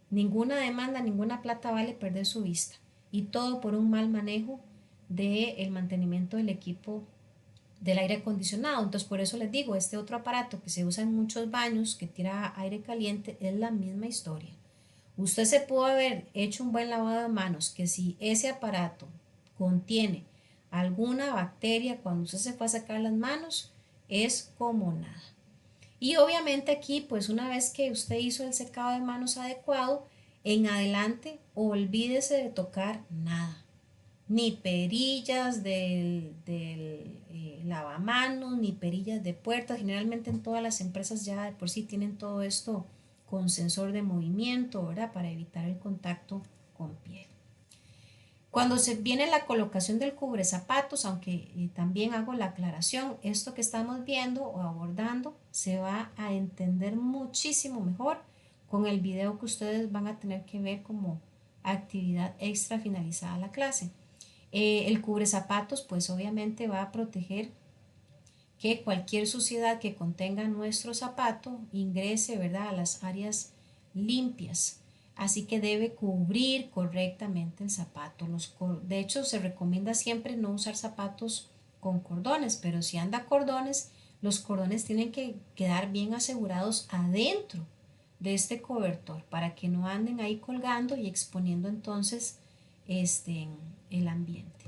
Ninguna demanda, ninguna plata vale perder su vista. Y todo por un mal manejo del mantenimiento del equipo del aire acondicionado. Entonces, por eso les digo, este otro aparato que se usa en muchos baños, que tira aire caliente, es la misma historia. Usted se pudo haber hecho un buen lavado de manos, que si ese aparato contiene alguna bacteria cuando usted se fue a sacar las manos, es como nada. Y obviamente aquí, pues una vez que usted hizo el secado de manos adecuado, en adelante olvídese de tocar nada, ni perillas del lavamanos, ni perillas de puertas. Generalmente en todas las empresas ya de por sí tienen todo esto con sensor de movimiento, ¿verdad?, para evitar el contacto con piel. Cuando se viene la colocación del cubrezapatos, aunque también hago la aclaración, esto que estamos viendo o abordando se va a entender muchísimo mejor con el video que ustedes van a tener que ver como actividad extra finalizada la clase. El cubrezapatos pues obviamente va a proteger que cualquier suciedad que contenga nuestro zapato ingrese, ¿verdad?, a las áreas limpias. Así que debe cubrir correctamente el zapato. De hecho, se recomienda siempre no usar zapatos con cordones, pero si anda cordones, los cordones tienen que quedar bien asegurados adentro de este cobertor para que no anden ahí colgando y exponiendo entonces el ambiente.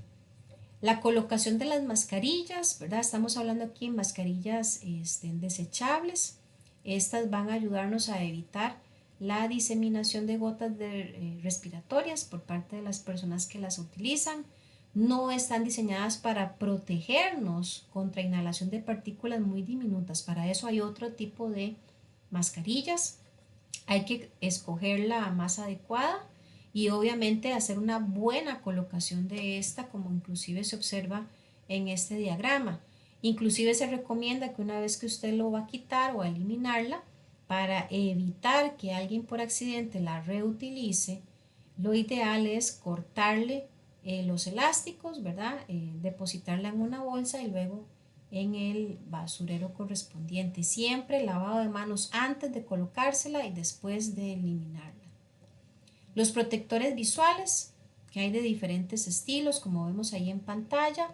La colocación de las mascarillas, ¿verdad? Estamos hablando aquí de mascarillas desechables. Estas van a ayudarnos a evitar la diseminación de gotas respiratorias por parte de las personas que las utilizan. No están diseñadas para protegernos contra inhalación de partículas muy diminutas. Para eso hay otro tipo de mascarillas. Hay que escoger la más adecuada y obviamente hacer una buena colocación de esta, como inclusive se observa en este diagrama. Inclusive se recomienda que una vez que usted lo va a quitar o a eliminarla, para evitar que alguien por accidente la reutilice, lo ideal es cortarle los elásticos, ¿verdad? Depositarla en una bolsa y luego en el basurero correspondiente. Siempre lavado de manos antes de colocársela y después de eliminarla. Los protectores visuales, que hay de diferentes estilos, como vemos ahí en pantalla.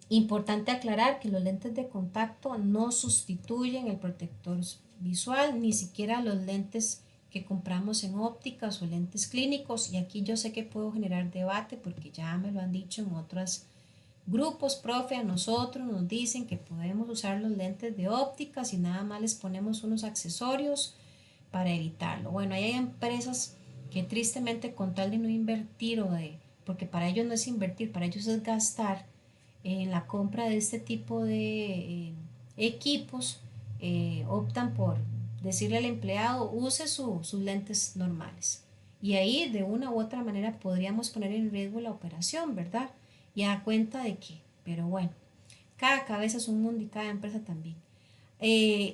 Importante aclarar que los lentes de contacto no sustituyen el protector visual, ni siquiera los lentes que compramos en ópticas o lentes clínicos. Y aquí yo sé que puedo generar debate porque ya me lo han dicho en otros grupos, profe, a nosotros nos dicen que podemos usar los lentes de ópticas y nada más les ponemos unos accesorios para evitarlo. Bueno, hay empresas que tristemente con tal de no invertir porque para ellos no es invertir, para ellos es gastar en la compra de este tipo de equipos, optan por decirle al empleado use sus lentes normales. Y ahí de una u otra manera podríamos poner en riesgo la operación, ¿verdad? Y a cuenta de que, pero bueno, cada cabeza es un mundo y cada empresa también.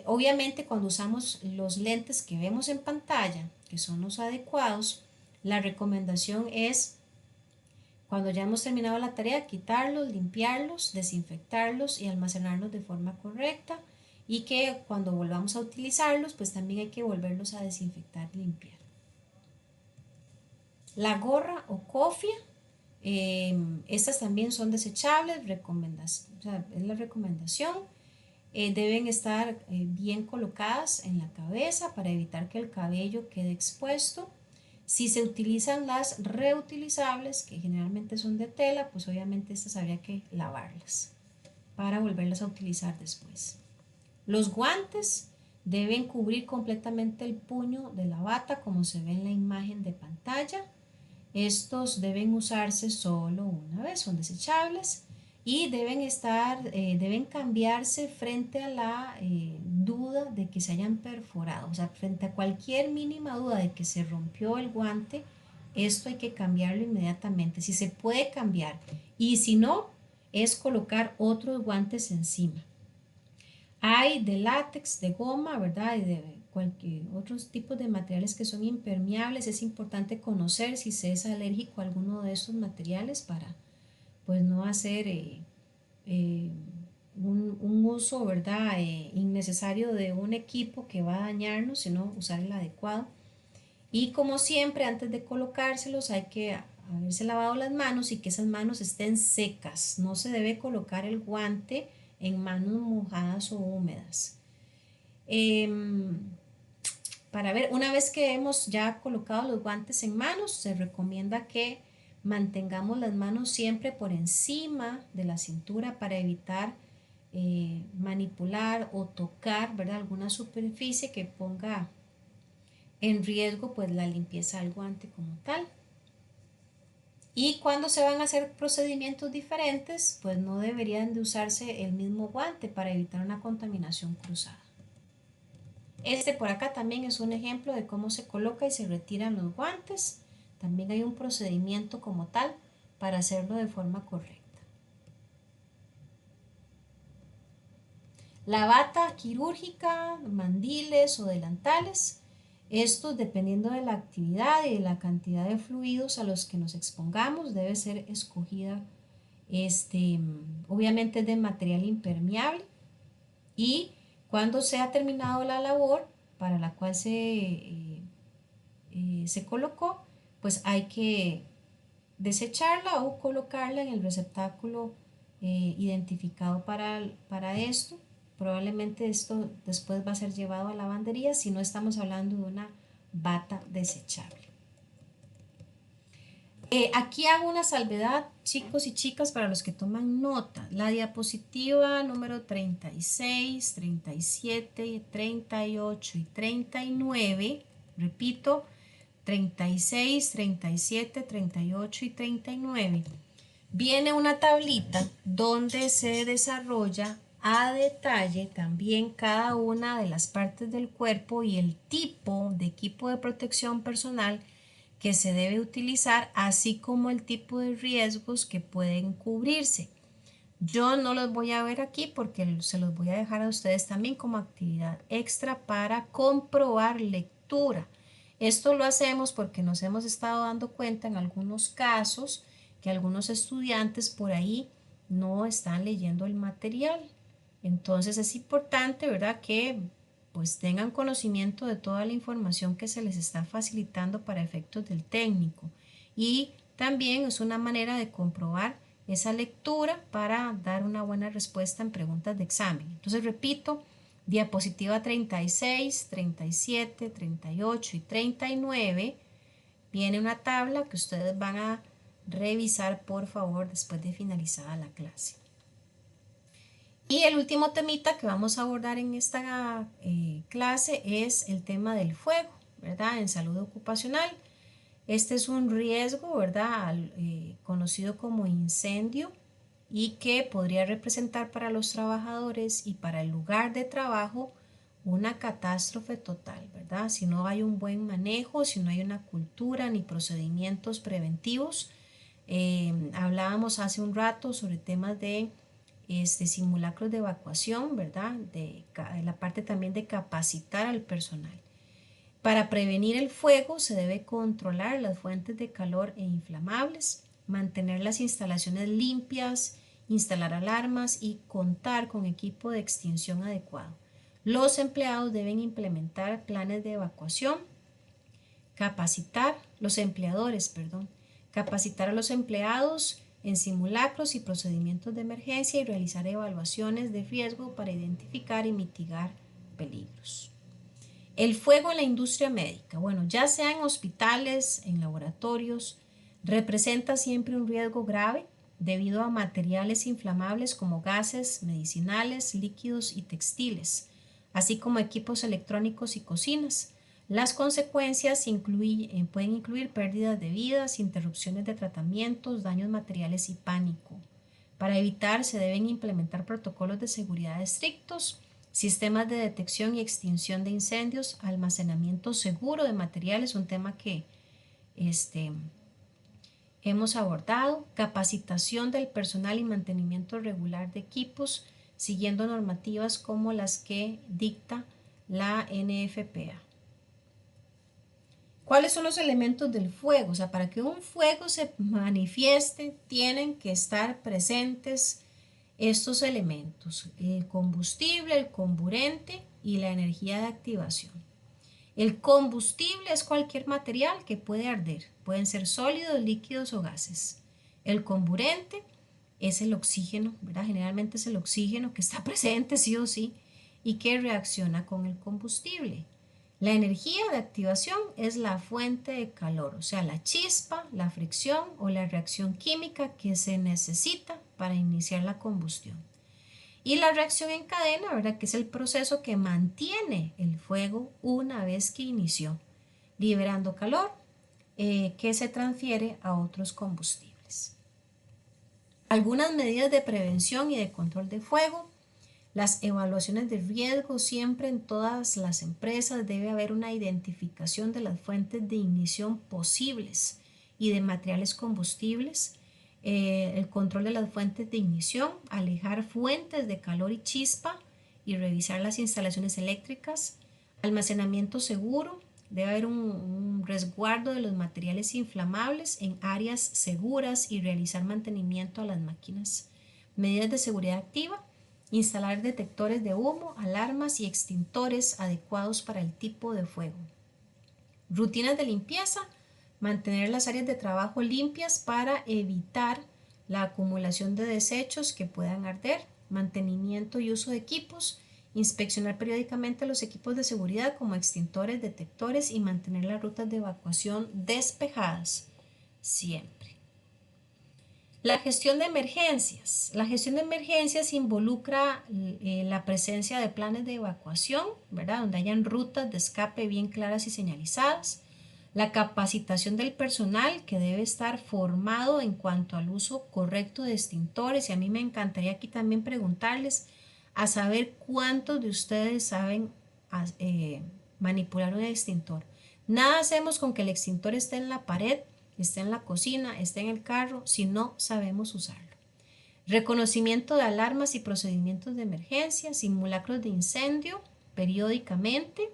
Obviamente cuando usamos los lentes que vemos en pantalla, que son los adecuados, la recomendación es cuando ya hemos terminado la tarea, quitarlos, limpiarlos, desinfectarlos y almacenarlos de forma correcta, y que cuando volvamos a utilizarlos, pues también hay que volverlos a desinfectar y limpiar. La gorra o cofia, estas también son desechables, o sea, es la recomendación. Deben estar bien colocadas en la cabeza para evitar que el cabello quede expuesto. Si se utilizan las reutilizables, que generalmente son de tela, pues obviamente estas habría que lavarlas para volverlas a utilizar después. Los guantes deben cubrir completamente el puño de la bata, como se ve en la imagen de pantalla. Estos deben usarse solo una vez, son desechables y deben cambiarse frente a la duda de que se hayan perforado. O sea, frente a cualquier mínima duda de que se rompió el guante, esto hay que cambiarlo inmediatamente. Si se puede cambiar, y si no, es colocar otros guantes encima. Hay de látex, de goma, ¿verdad? Y de cualquier otros tipos de materiales que son impermeables. Es importante conocer si se es alérgico a alguno de estos materiales para pues no hacer eh, un uso, ¿verdad? Innecesario de un equipo que va a dañarnos, sino usar el adecuado. Y como siempre, antes de colocárselos hay que haberse lavado las manos y que esas manos estén secas. No se debe colocar el guante en manos mojadas o húmedas. Para ver, una vez que hemos ya colocado los guantes en manos, se recomienda que mantengamos las manos siempre por encima de la cintura para evitar manipular o tocar, ¿verdad? Alguna superficie que ponga en riesgo pues la limpieza del guante como tal. Y cuando se van a hacer procedimientos diferentes, pues no deberían de usarse el mismo guante para evitar una contaminación cruzada. Este por acá también es un ejemplo de cómo se coloca y se retiran los guantes. También hay un procedimiento como tal para hacerlo de forma correcta. La bata quirúrgica, mandiles o delantales, estos dependiendo de la actividad y de la cantidad de fluidos a los que nos expongamos, debe ser escogida, obviamente de material impermeable, y cuando se ha terminado la labor para la cual se colocó, pues hay que desecharla o colocarla en el receptáculo identificado para esto. Probablemente esto después va a ser llevado a lavandería si no estamos hablando de una bata desechable. Aquí hago una salvedad, chicos y chicas, para los que toman nota. La diapositiva número 36, 37, 38 y 39, repito, 36, 37, 38 y 39. Viene una tablita donde se desarrolla a detalle también cada una de las partes del cuerpo y el tipo de equipo de protección personal que se debe utilizar, así como el tipo de riesgos que pueden cubrirse. Yo no los voy a ver aquí porque se los voy a dejar a ustedes también como actividad extra para comprobar lectura. Esto lo hacemos porque nos hemos estado dando cuenta en algunos casos que algunos estudiantes por ahí no están leyendo el material. Entonces es importante, ¿verdad?, que pues tengan conocimiento de toda la información que se les está facilitando para efectos del técnico. Y también es una manera de comprobar esa lectura para dar una buena respuesta en preguntas de examen. Entonces repito, diapositiva 36, 37, 38 y 39, viene una tabla que ustedes van a revisar por favor después de finalizada la clase. Y el último temita que vamos a abordar en esta clase es el tema del fuego, ¿verdad? En salud ocupacional. Este es un riesgo, ¿verdad? Conocido como incendio y que podría representar para los trabajadores y para el lugar de trabajo una catástrofe total, ¿verdad? Si no hay un buen manejo, si no hay una cultura ni procedimientos preventivos. Hablábamos hace un rato sobre temas de simulacros de evacuación, ¿verdad? De la parte también de capacitar al personal. Para prevenir el fuego se debe controlar las fuentes de calor e inflamables, mantener las instalaciones limpias, instalar alarmas y contar con equipo de extinción adecuado. Los empleados deben implementar planes de evacuación, capacitar a los empleados en simulacros y procedimientos de emergencia y realizar evaluaciones de riesgo para identificar y mitigar peligros. El fuego en la industria médica, bueno, ya sea en hospitales, en laboratorios, representa siempre un riesgo grave debido a materiales inflamables como gases, medicinales, líquidos y textiles, así como equipos electrónicos y cocinas. Las consecuencias pueden incluir pérdidas de vidas, interrupciones de tratamientos, daños materiales y pánico. Para evitar, se deben implementar protocolos de seguridad estrictos, sistemas de detección y extinción de incendios, almacenamiento seguro de materiales, un tema que hemos abordado, capacitación del personal y mantenimiento regular de equipos, siguiendo normativas como las que dicta la NFPA. ¿Cuáles son los elementos del fuego? O sea, para que un fuego se manifieste, tienen que estar presentes estos elementos: el combustible, el comburente y la energía de activación. El combustible es cualquier material que puede arder, pueden ser sólidos, líquidos o gases. El comburente es el oxígeno, ¿verdad? Generalmente es el oxígeno que está presente sí o sí y que reacciona con el combustible. La energía de activación es la fuente de calor, o sea, la chispa, la fricción o la reacción química que se necesita para iniciar la combustión. Y la reacción en cadena, ¿verdad?, que es el proceso que mantiene el fuego una vez que inició, liberando calor que se transfiere a otros combustibles. Algunas medidas de prevención y de control de fuego. Las evaluaciones de riesgo, siempre en todas las empresas debe haber una identificación de las fuentes de ignición posibles y de materiales combustibles. El control de las fuentes de ignición, alejar fuentes de calor y chispa y revisar las instalaciones eléctricas. Almacenamiento seguro, debe haber un resguardo de los materiales inflamables en áreas seguras y realizar mantenimiento a las máquinas. Medidas de seguridad activa. Instalar detectores de humo, alarmas y extintores adecuados para el tipo de fuego. Rutinas de limpieza. Mantener las áreas de trabajo limpias para evitar la acumulación de desechos que puedan arder. Mantenimiento y uso de equipos. Inspeccionar periódicamente los equipos de seguridad como extintores, detectores y mantener las rutas de evacuación despejadas siempre. La gestión de emergencias. La gestión de emergencias involucra la presencia de planes de evacuación, ¿verdad?, donde hayan rutas de escape bien claras y señalizadas. La capacitación del personal, que debe estar formado en cuanto al uso correcto de extintores. Y a mí me encantaría aquí también preguntarles a saber cuántos de ustedes saben manipular un extintor. Nada hacemos con que el extintor esté en la pared, esté en la cocina, esté en el carro, si no sabemos usarlo. reconocimiento de alarmas y procedimientos de emergencia, simulacros de incendio periódicamente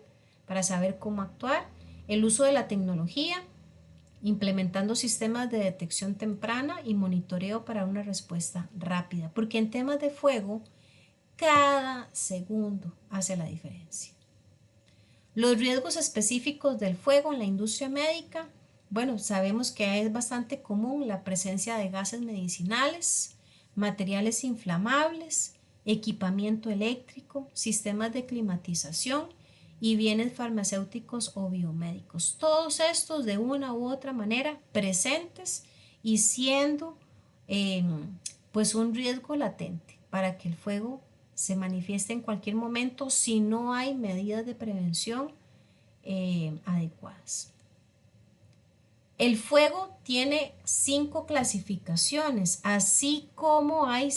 para saber cómo actuar, el uso de la tecnología, implementando sistemas de detección temprana y monitoreo para una respuesta rápida, porque en temas de fuego, cada segundo hace la diferencia. Los riesgos específicos del fuego en la industria médica, bueno, sabemos que es bastante común la presencia de gases medicinales, materiales inflamables, equipamiento eléctrico, sistemas de climatización y bienes farmacéuticos o biomédicos. Todos estos de una u otra manera presentes y siendo pues un riesgo latente para que el fuego se manifieste en cualquier momento si no hay medidas de prevención adecuadas. El fuego tiene 5 clasificaciones, así como hay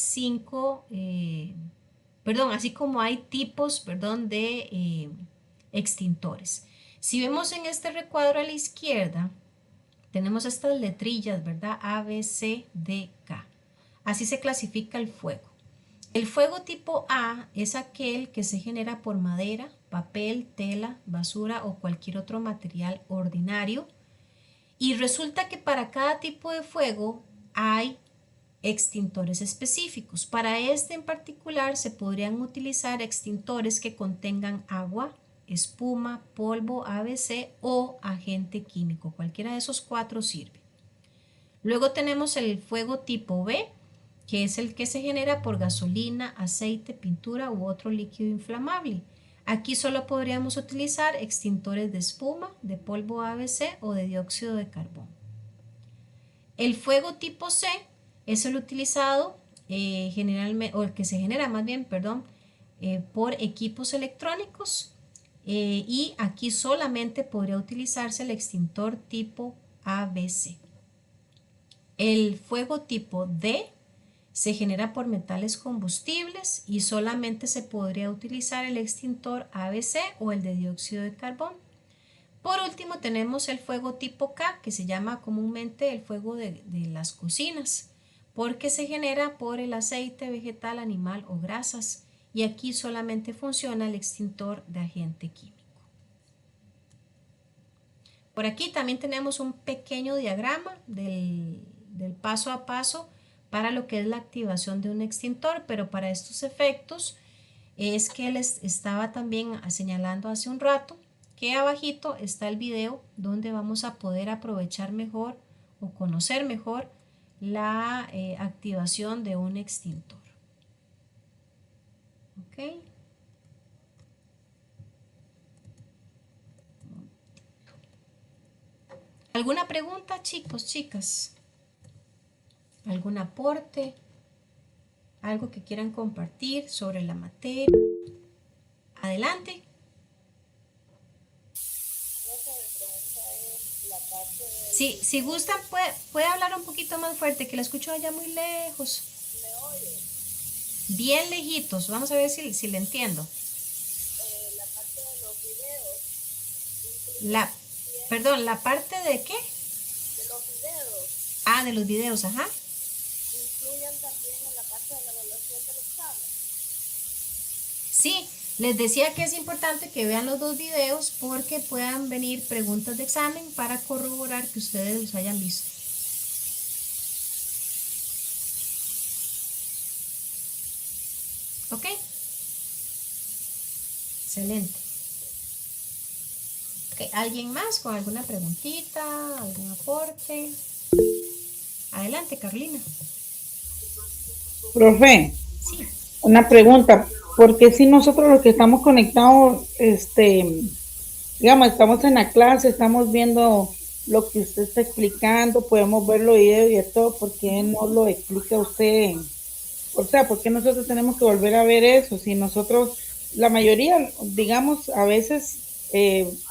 tipos, de extintores. Si vemos en este recuadro a la izquierda, tenemos estas letrillas, ¿verdad? A, B, C, D, K. Así se clasifica el fuego. El fuego tipo A es aquel que se genera por madera, papel, tela, basura o cualquier otro material ordinario. Y resulta que para cada tipo de fuego hay extintores específicos. Para este en particular se podrían utilizar extintores que contengan agua, espuma, polvo, ABC o agente químico. Cualquiera de esos 4 sirve. Luego tenemos el fuego tipo B, que es el que se genera por gasolina, aceite, pintura u otro líquido inflamable. Aquí solo podríamos utilizar extintores de espuma, de polvo ABC o de dióxido de carbono. El fuego tipo C es el utilizado generalmente, o el que se genera más bien, por equipos electrónicos y aquí solamente podría utilizarse el extintor tipo ABC. El fuego tipo D se genera por metales combustibles y solamente se podría utilizar el extintor ABC o el de dióxido de carbono. Por último tenemos el fuego tipo K, que se llama comúnmente el fuego de las cocinas, porque se genera por el aceite vegetal, animal o grasas, y aquí solamente funciona el extintor de agente químico. Por aquí también tenemos un pequeño diagrama del paso a paso para lo que es la activación de un extintor, pero para estos efectos es que les estaba también señalando hace un rato que abajito está el video donde vamos a poder aprovechar mejor o conocer mejor la activación de un extintor. ¿Ok? ¿Alguna pregunta, chicos, chicas? ¿Algún aporte? ¿Algo que quieran compartir sobre la materia? Adelante. Si gustan, puede hablar un poquito más fuerte, que la escucho allá muy lejos. ¿Me oye? Bien lejitos. Vamos a ver si le entiendo. La parte de los videos. Perdón, ¿la parte de qué? De los videos. Ah, de los videos, ajá. Incluyen también en la parte de la evaluación del examen. Sí, les decía que es importante que vean los 2 videos porque puedan venir preguntas de examen para corroborar que ustedes los hayan visto. ¿Ok? Excelente. Okay, ¿alguien más con alguna preguntita, algún aporte? Adelante, Carolina. Profe, Sí. una pregunta, porque si nosotros los que estamos conectados, digamos, estamos en la clase, estamos viendo lo que usted está explicando, podemos ver los videos y todo, ¿por qué no lo explica usted? O sea, ¿por qué nosotros tenemos que volver a ver eso? Si nosotros, la mayoría, digamos, a veces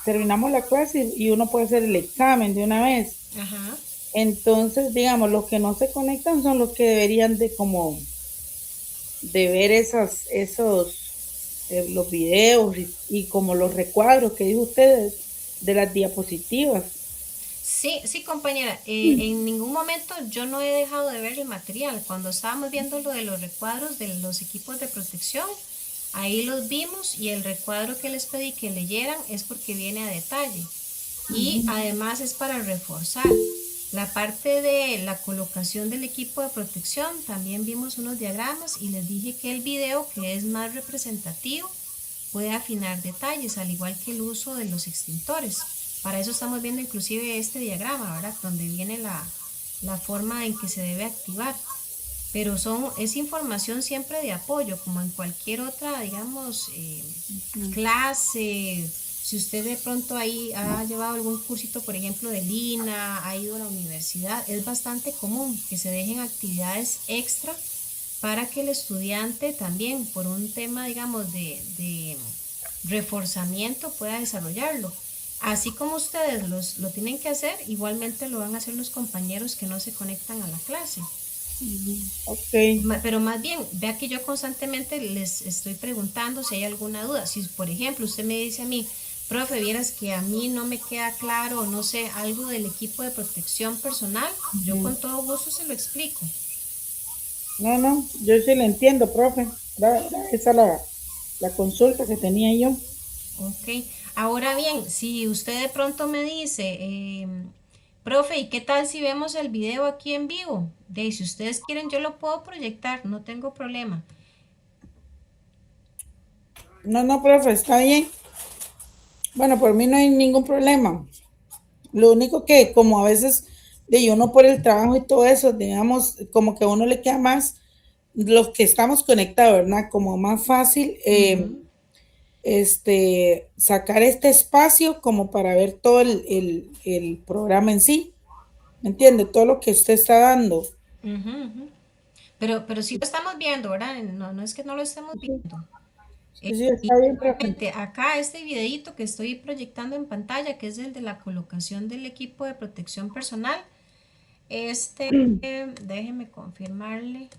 terminamos la clase y uno puede hacer el examen de una vez. Ajá. Entonces, digamos, los que no se conectan son los que deberían de ver los videos y como los recuadros que dijo ustedes de las diapositivas. Sí, sí, compañera. En ningún momento yo no he dejado de ver el material. Cuando estábamos viendo lo de los recuadros de los equipos de protección, ahí los vimos y el recuadro que les pedí que leyeran es porque viene a detalle. Y además es para reforzar. La parte de la colocación del equipo de protección, también vimos unos diagramas y les dije que el video, que es más representativo, puede afinar detalles, al igual que el uso de los extintores. Para eso estamos viendo inclusive este diagrama, ¿verdad? Donde viene la forma en que se debe activar. Pero es información siempre de apoyo, como en cualquier otra, digamos, clase. Si usted de pronto ahí ha llevado algún cursito, por ejemplo, de Lina, ha ido a la universidad, es bastante común que se dejen actividades extra para que el estudiante también, por un tema, digamos, de reforzamiento, pueda desarrollarlo. Así como ustedes lo tienen que hacer, igualmente lo van a hacer los compañeros que no se conectan a la clase. Ok. Pero más bien, vea que yo constantemente les estoy preguntando si hay alguna duda. Si, por ejemplo, usted me dice a mí, profe, vieras que a mí no me queda claro, no sé, algo del equipo de protección personal, yo con todo gusto se lo explico. No, yo sí le entiendo, profe. Esa es la consulta que tenía yo. Ok, ahora bien, si usted de pronto me dice, profe, ¿y qué tal si vemos el video aquí en vivo? Si ustedes quieren, yo lo puedo proyectar, no tengo problema. No, profe, está bien. Bueno, por mí no hay ningún problema. Lo único que, como a veces, de uno por el trabajo y todo eso, digamos, como que a uno le queda más, los que estamos conectados, ¿verdad? Como más fácil, sacar este espacio como para ver todo el programa en sí. ¿Me entiende? Todo lo que usted está dando. Pero sí lo estamos viendo, ¿verdad? No, no es que no lo estemos viendo. Sí, Y está bien, profe. realmente acá este videito que estoy proyectando en pantalla, que es el de la colocación del equipo de protección personal, déjeme confirmarle,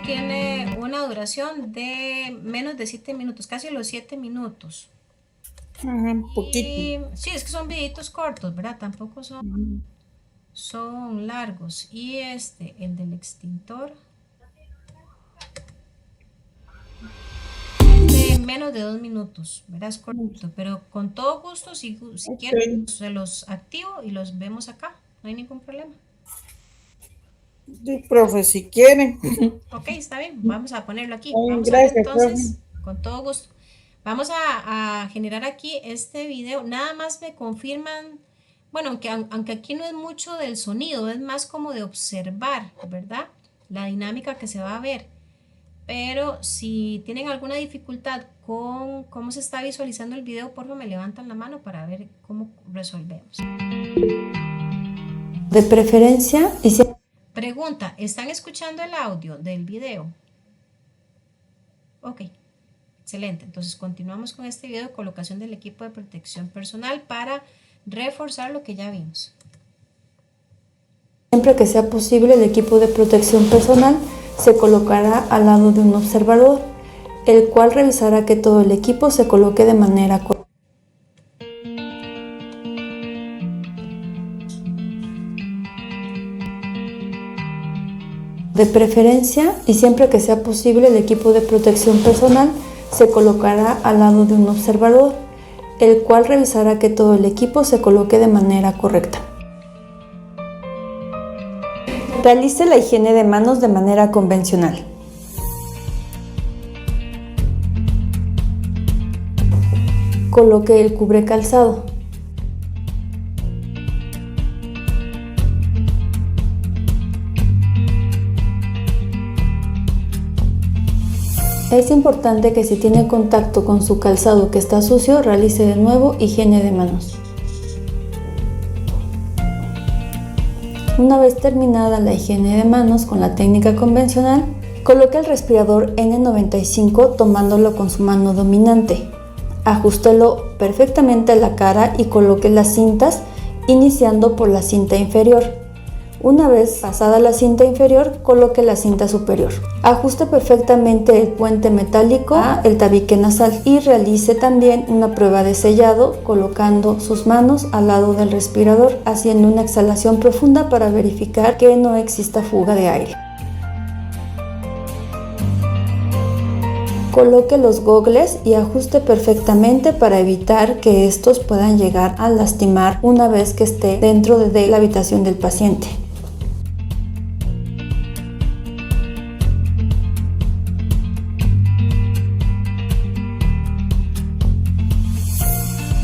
tiene una duración de menos de 7 minutos, casi los 7 minutos. Ajá, poquito. Y sí, es que son videitos cortos, ¿verdad? Tampoco son largos. Y el del extintor, de menos de 2 minutos, ¿verdad? Es corto, pero con todo gusto, si quieren, se los activo y los vemos acá, no hay ningún problema. Sí, profe, si quieren. Ok, está bien, vamos a ponerlo aquí. Bien, Vamos a ver gracias, entonces, profe. con todo gusto. Vamos a generar aquí este video. Nada más me confirman, bueno, aunque aquí no es mucho del sonido, es más como de observar, ¿verdad? La dinámica que se va a ver. Pero si tienen alguna dificultad con cómo se está visualizando el video, por favor me levantan la mano para ver cómo resolvemos. De preferencia, y si... Pregunta, ¿están escuchando el audio del video? Ok, excelente. Entonces continuamos con este video de colocación del equipo de protección personal para reforzar lo que ya vimos. Siempre que sea posible, el equipo de protección personal se colocará al lado de un observador, el cual revisará que todo el equipo se coloque de manera correcta. De preferencia, y siempre que sea posible, el equipo de protección personal se colocará al lado de un observador, el cual revisará que todo el equipo se coloque de manera correcta. Realice la higiene de manos de manera convencional. Coloque el cubrecalzado. Es importante que si tiene contacto con su calzado que está sucio, realice de nuevo higiene de manos. Una vez terminada la higiene de manos con la técnica convencional, coloque el respirador N95 tomándolo con su mano dominante. Ajústelo perfectamente a la cara y coloque las cintas iniciando por la cinta inferior. Una vez pasada la cinta inferior, coloque la cinta superior. Ajuste perfectamente el puente metálico al tabique nasal y realice también una prueba de sellado colocando sus manos al lado del respirador, haciendo una exhalación profunda para verificar que no exista fuga de aire. Coloque los gogles y ajuste perfectamente para evitar que estos puedan llegar a lastimar una vez que esté dentro de la habitación del paciente.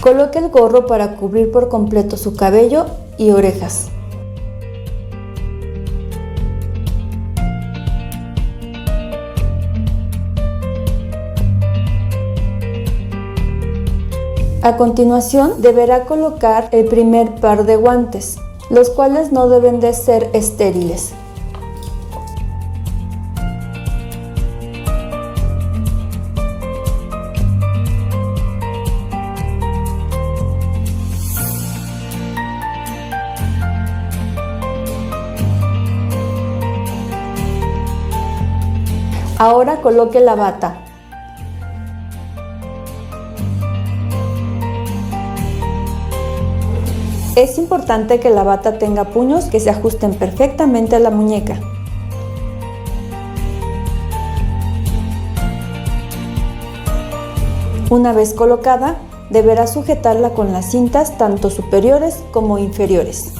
Coloque el gorro para cubrir por completo su cabello y orejas. A continuación, deberá colocar el primer par de guantes, los cuales no deben de ser estériles. Ahora coloque la bata. Es importante que la bata tenga puños que se ajusten perfectamente a la muñeca. Una vez colocada, deberá sujetarla con las cintas tanto superiores como inferiores.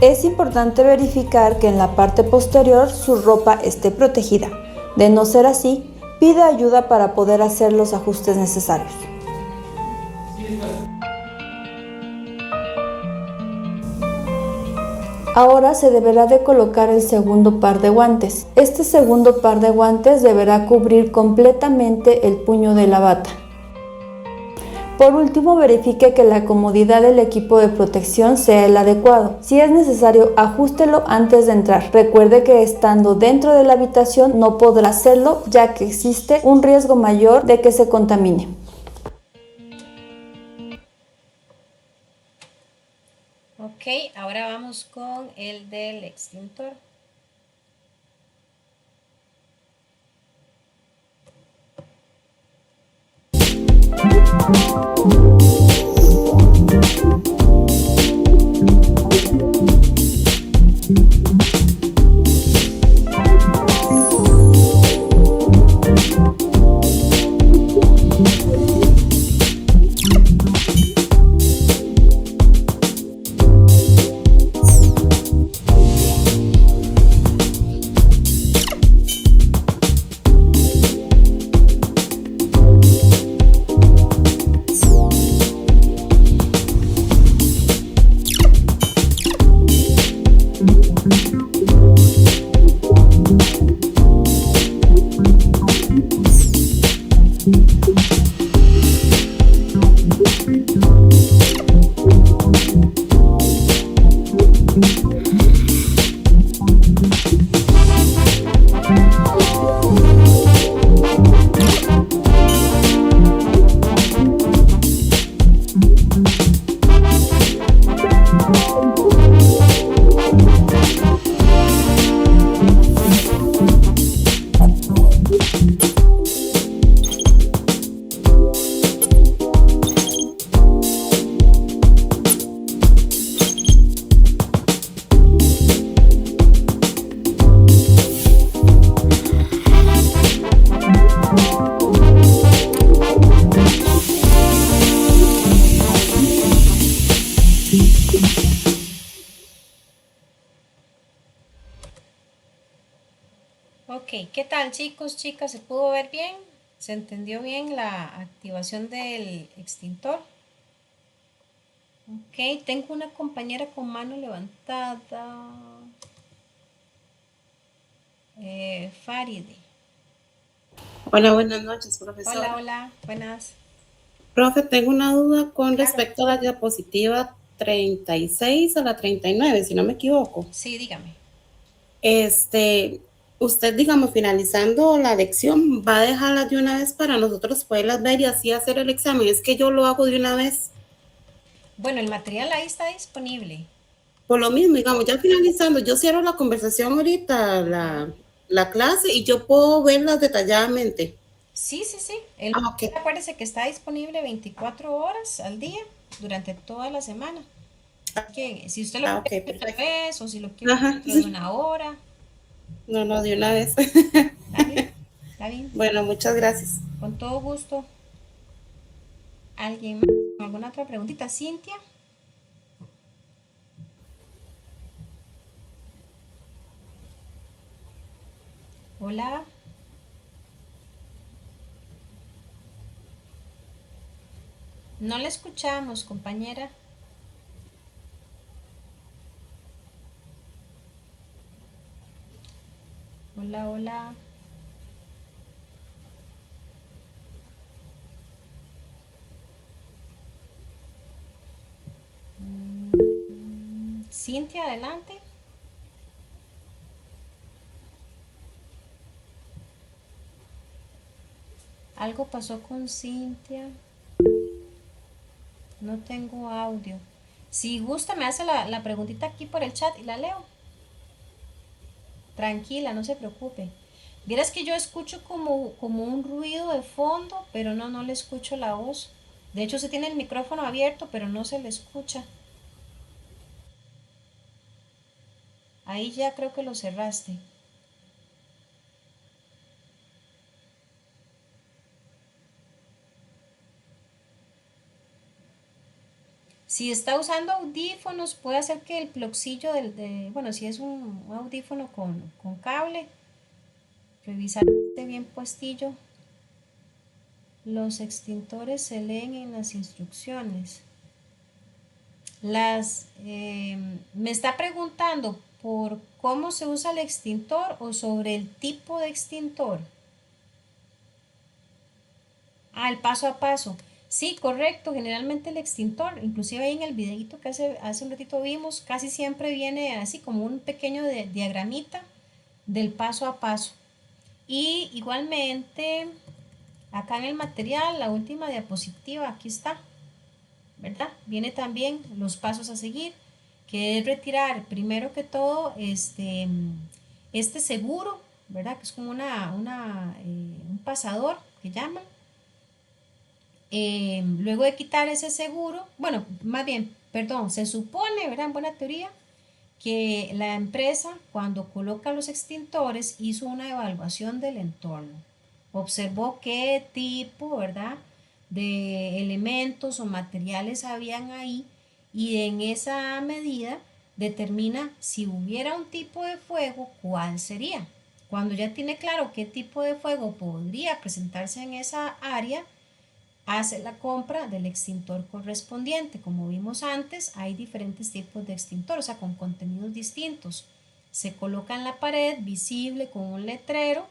Es importante verificar que en la parte posterior su ropa esté protegida. De no ser así, pide ayuda para poder hacer los ajustes necesarios. Ahora se deberá de colocar el segundo par de guantes. Este segundo par de guantes deberá cubrir completamente el puño de la bata. Por último, verifique que la comodidad del equipo de protección sea el adecuado. Si es necesario, ajústelo antes de entrar. Recuerde que estando dentro de la habitación no podrá hacerlo, ya que existe un riesgo mayor de que se contamine. Ok, ahora vamos con el del extintor. Ok, ¿qué tal chicos, chicas? ¿Se pudo ver bien? ¿Se entendió bien la activación del extintor? Ok, tengo una compañera con mano levantada. Faride. Hola, buenas noches, profesor. Hola, hola, buenas. Profe, tengo una duda con Claro. respecto a la diapositiva 36 a la 39, si no me equivoco. Sí, dígame. usted, digamos, finalizando la lección, va a dejarlas de una vez para nosotros poderlas ver y así hacer el examen. Es que yo lo hago de una vez. Bueno, el material ahí está disponible. Por lo mismo, digamos, ya finalizando, yo cierro la conversación ahorita, Ajá. la clase, y yo puedo verlas detalladamente. Sí, sí, sí. El Ah, material, ok. acuérdese que está disponible 24 horas al día durante toda la semana. Que si usted lo Ah, quiere ok, ver otra perfecto. vez o si lo quiere ver Ajá. dentro de una hora, No, no, de una vez. está bien, está bien. Bueno, muchas gracias. Con todo gusto. ¿Alguien más? ¿Alguna otra preguntita? Cintia. Hola. No la escuchamos, compañera. Hola, hola. Cintia, adelante. Algo pasó con Cintia. No tengo audio. Si gusta, me hace la preguntita aquí por el chat y la leo. Tranquila, no se preocupe. Vieras que yo escucho como un ruido de fondo, pero no, no le escucho la voz. De hecho, se tiene el micrófono abierto, pero no se le escucha. Ahí ya creo que lo cerraste. Si está usando audífonos, puede hacer que el plugcillo bueno, si es un audífono con cable, revisar que esté bien puestillo. Los extintores se leen en las instrucciones. Me está preguntando por cómo se usa el extintor o sobre el tipo de extintor. Ah, el paso a paso. Sí, correcto. Generalmente el extintor, inclusive ahí en el videito que hace un ratito vimos, casi siempre viene así como un pequeño diagramita del paso a paso. Y igualmente, acá en el material, la última diapositiva, aquí está, ¿verdad? Viene también los pasos a seguir, que es retirar primero que todo este seguro, ¿verdad? Que es como un pasador que llaman. Luego de quitar ese seguro, bueno, más bien, perdón, se supone, ¿verdad? En buena teoría, que la empresa cuando coloca los extintores hizo una evaluación del entorno, observó qué tipo, ¿verdad?, de elementos o materiales habían ahí y en esa medida determina si hubiera un tipo de fuego, cuál sería. Cuando ya tiene claro qué tipo de fuego podría presentarse en esa área, hace la compra del extintor correspondiente. Como vimos antes, hay diferentes tipos de extintor, o sea, con contenidos distintos. Se coloca en la pared, visible, con un letrero.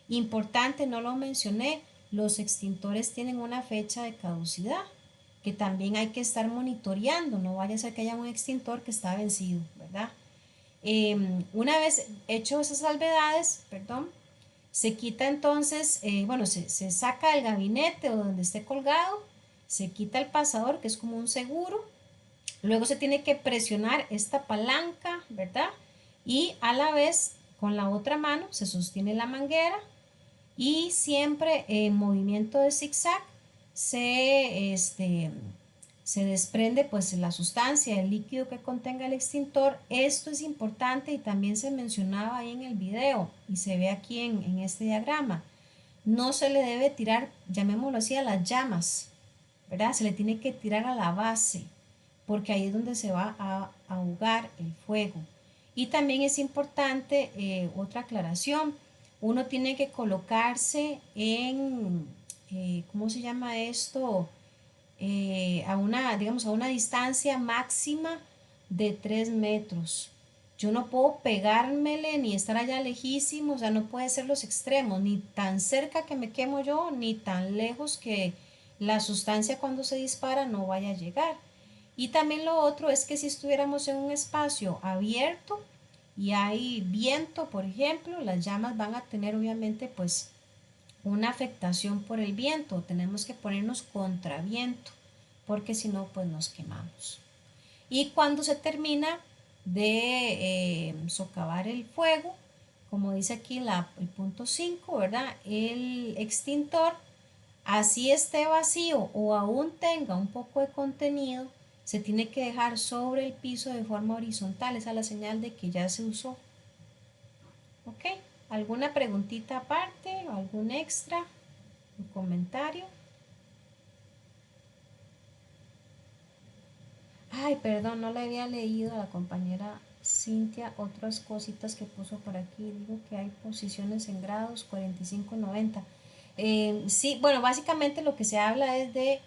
Importante, no lo mencioné, los extintores tienen una fecha de caducidad que también hay que estar monitoreando. No vaya a ser que haya un extintor que está vencido, ¿verdad? Una vez hecho esas salvedades, perdón, se quita entonces, bueno, se saca del gabinete o donde esté colgado, se quita el pasador, que es como un seguro, luego se tiene que presionar esta palanca, ¿verdad? Y a la vez, con la otra mano, se sostiene la manguera y siempre en movimiento de zigzag se desprende pues la sustancia, el líquido que contenga el extintor. Esto es importante y también se mencionaba ahí en el video y se ve aquí en este diagrama. No se le debe tirar, llamémoslo así, a las llamas, ¿verdad? Se le tiene que tirar a la base, porque ahí es donde se va a ahogar el fuego. Y también es importante, otra aclaración, uno tiene que colocarse ¿cómo se llama esto? Digamos, a una distancia máxima de 3 metros. Yo no puedo pegármele ni estar allá lejísimo, o sea, no puede ser los extremos, ni tan cerca que me quemo yo, ni tan lejos que la sustancia cuando se dispara no vaya a llegar. Y también lo otro es que si estuviéramos en un espacio abierto, y hay viento, por ejemplo, las llamas van a tener obviamente pues una afectación por el viento. Tenemos que ponernos contra viento porque si no pues nos quemamos. Y cuando se termina de socavar el fuego, como dice aquí el punto 5, ¿verdad? El extintor, así esté vacío o aún tenga un poco de contenido, se tiene que dejar sobre el piso de forma horizontal. Esa es la señal de que ya se usó. ¿Ok? ¿Alguna preguntita aparte o algún extra? ¿Un comentario? Ay, perdón, no le había leído a la compañera Cintia otras cositas que puso por aquí. Digo que hay posiciones en grados 45-90. Sí, bueno, básicamente lo que se habla es de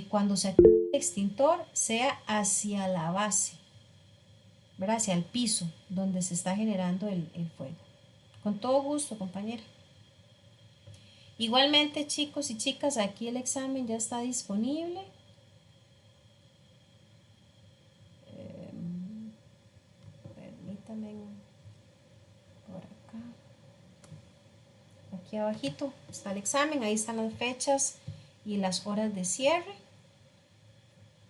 cuando se active el extintor sea hacia la base, ¿verdad? Hacia el piso donde se está generando el fuego. Con todo gusto, compañera. Igualmente, chicos y chicas, aquí el examen ya está disponible. Permítanme por acá. Aquí abajito está el examen, ahí están las fechas y las horas de cierre.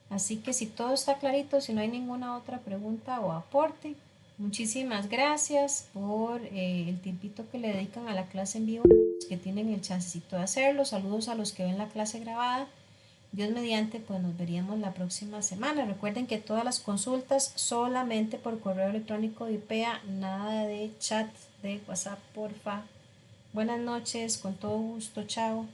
Así que si todo está clarito, si no hay ninguna otra pregunta o aporte, muchísimas gracias por el tiempito que le dedican a la clase en vivo, que tienen el chancecito de hacerlo. Saludos a los que ven la clase grabada. Dios mediante, pues nos veríamos la próxima semana. Recuerden que todas las consultas solamente por correo electrónico de IPEA, nada de chat de WhatsApp, porfa. Buenas noches, con todo gusto, chao.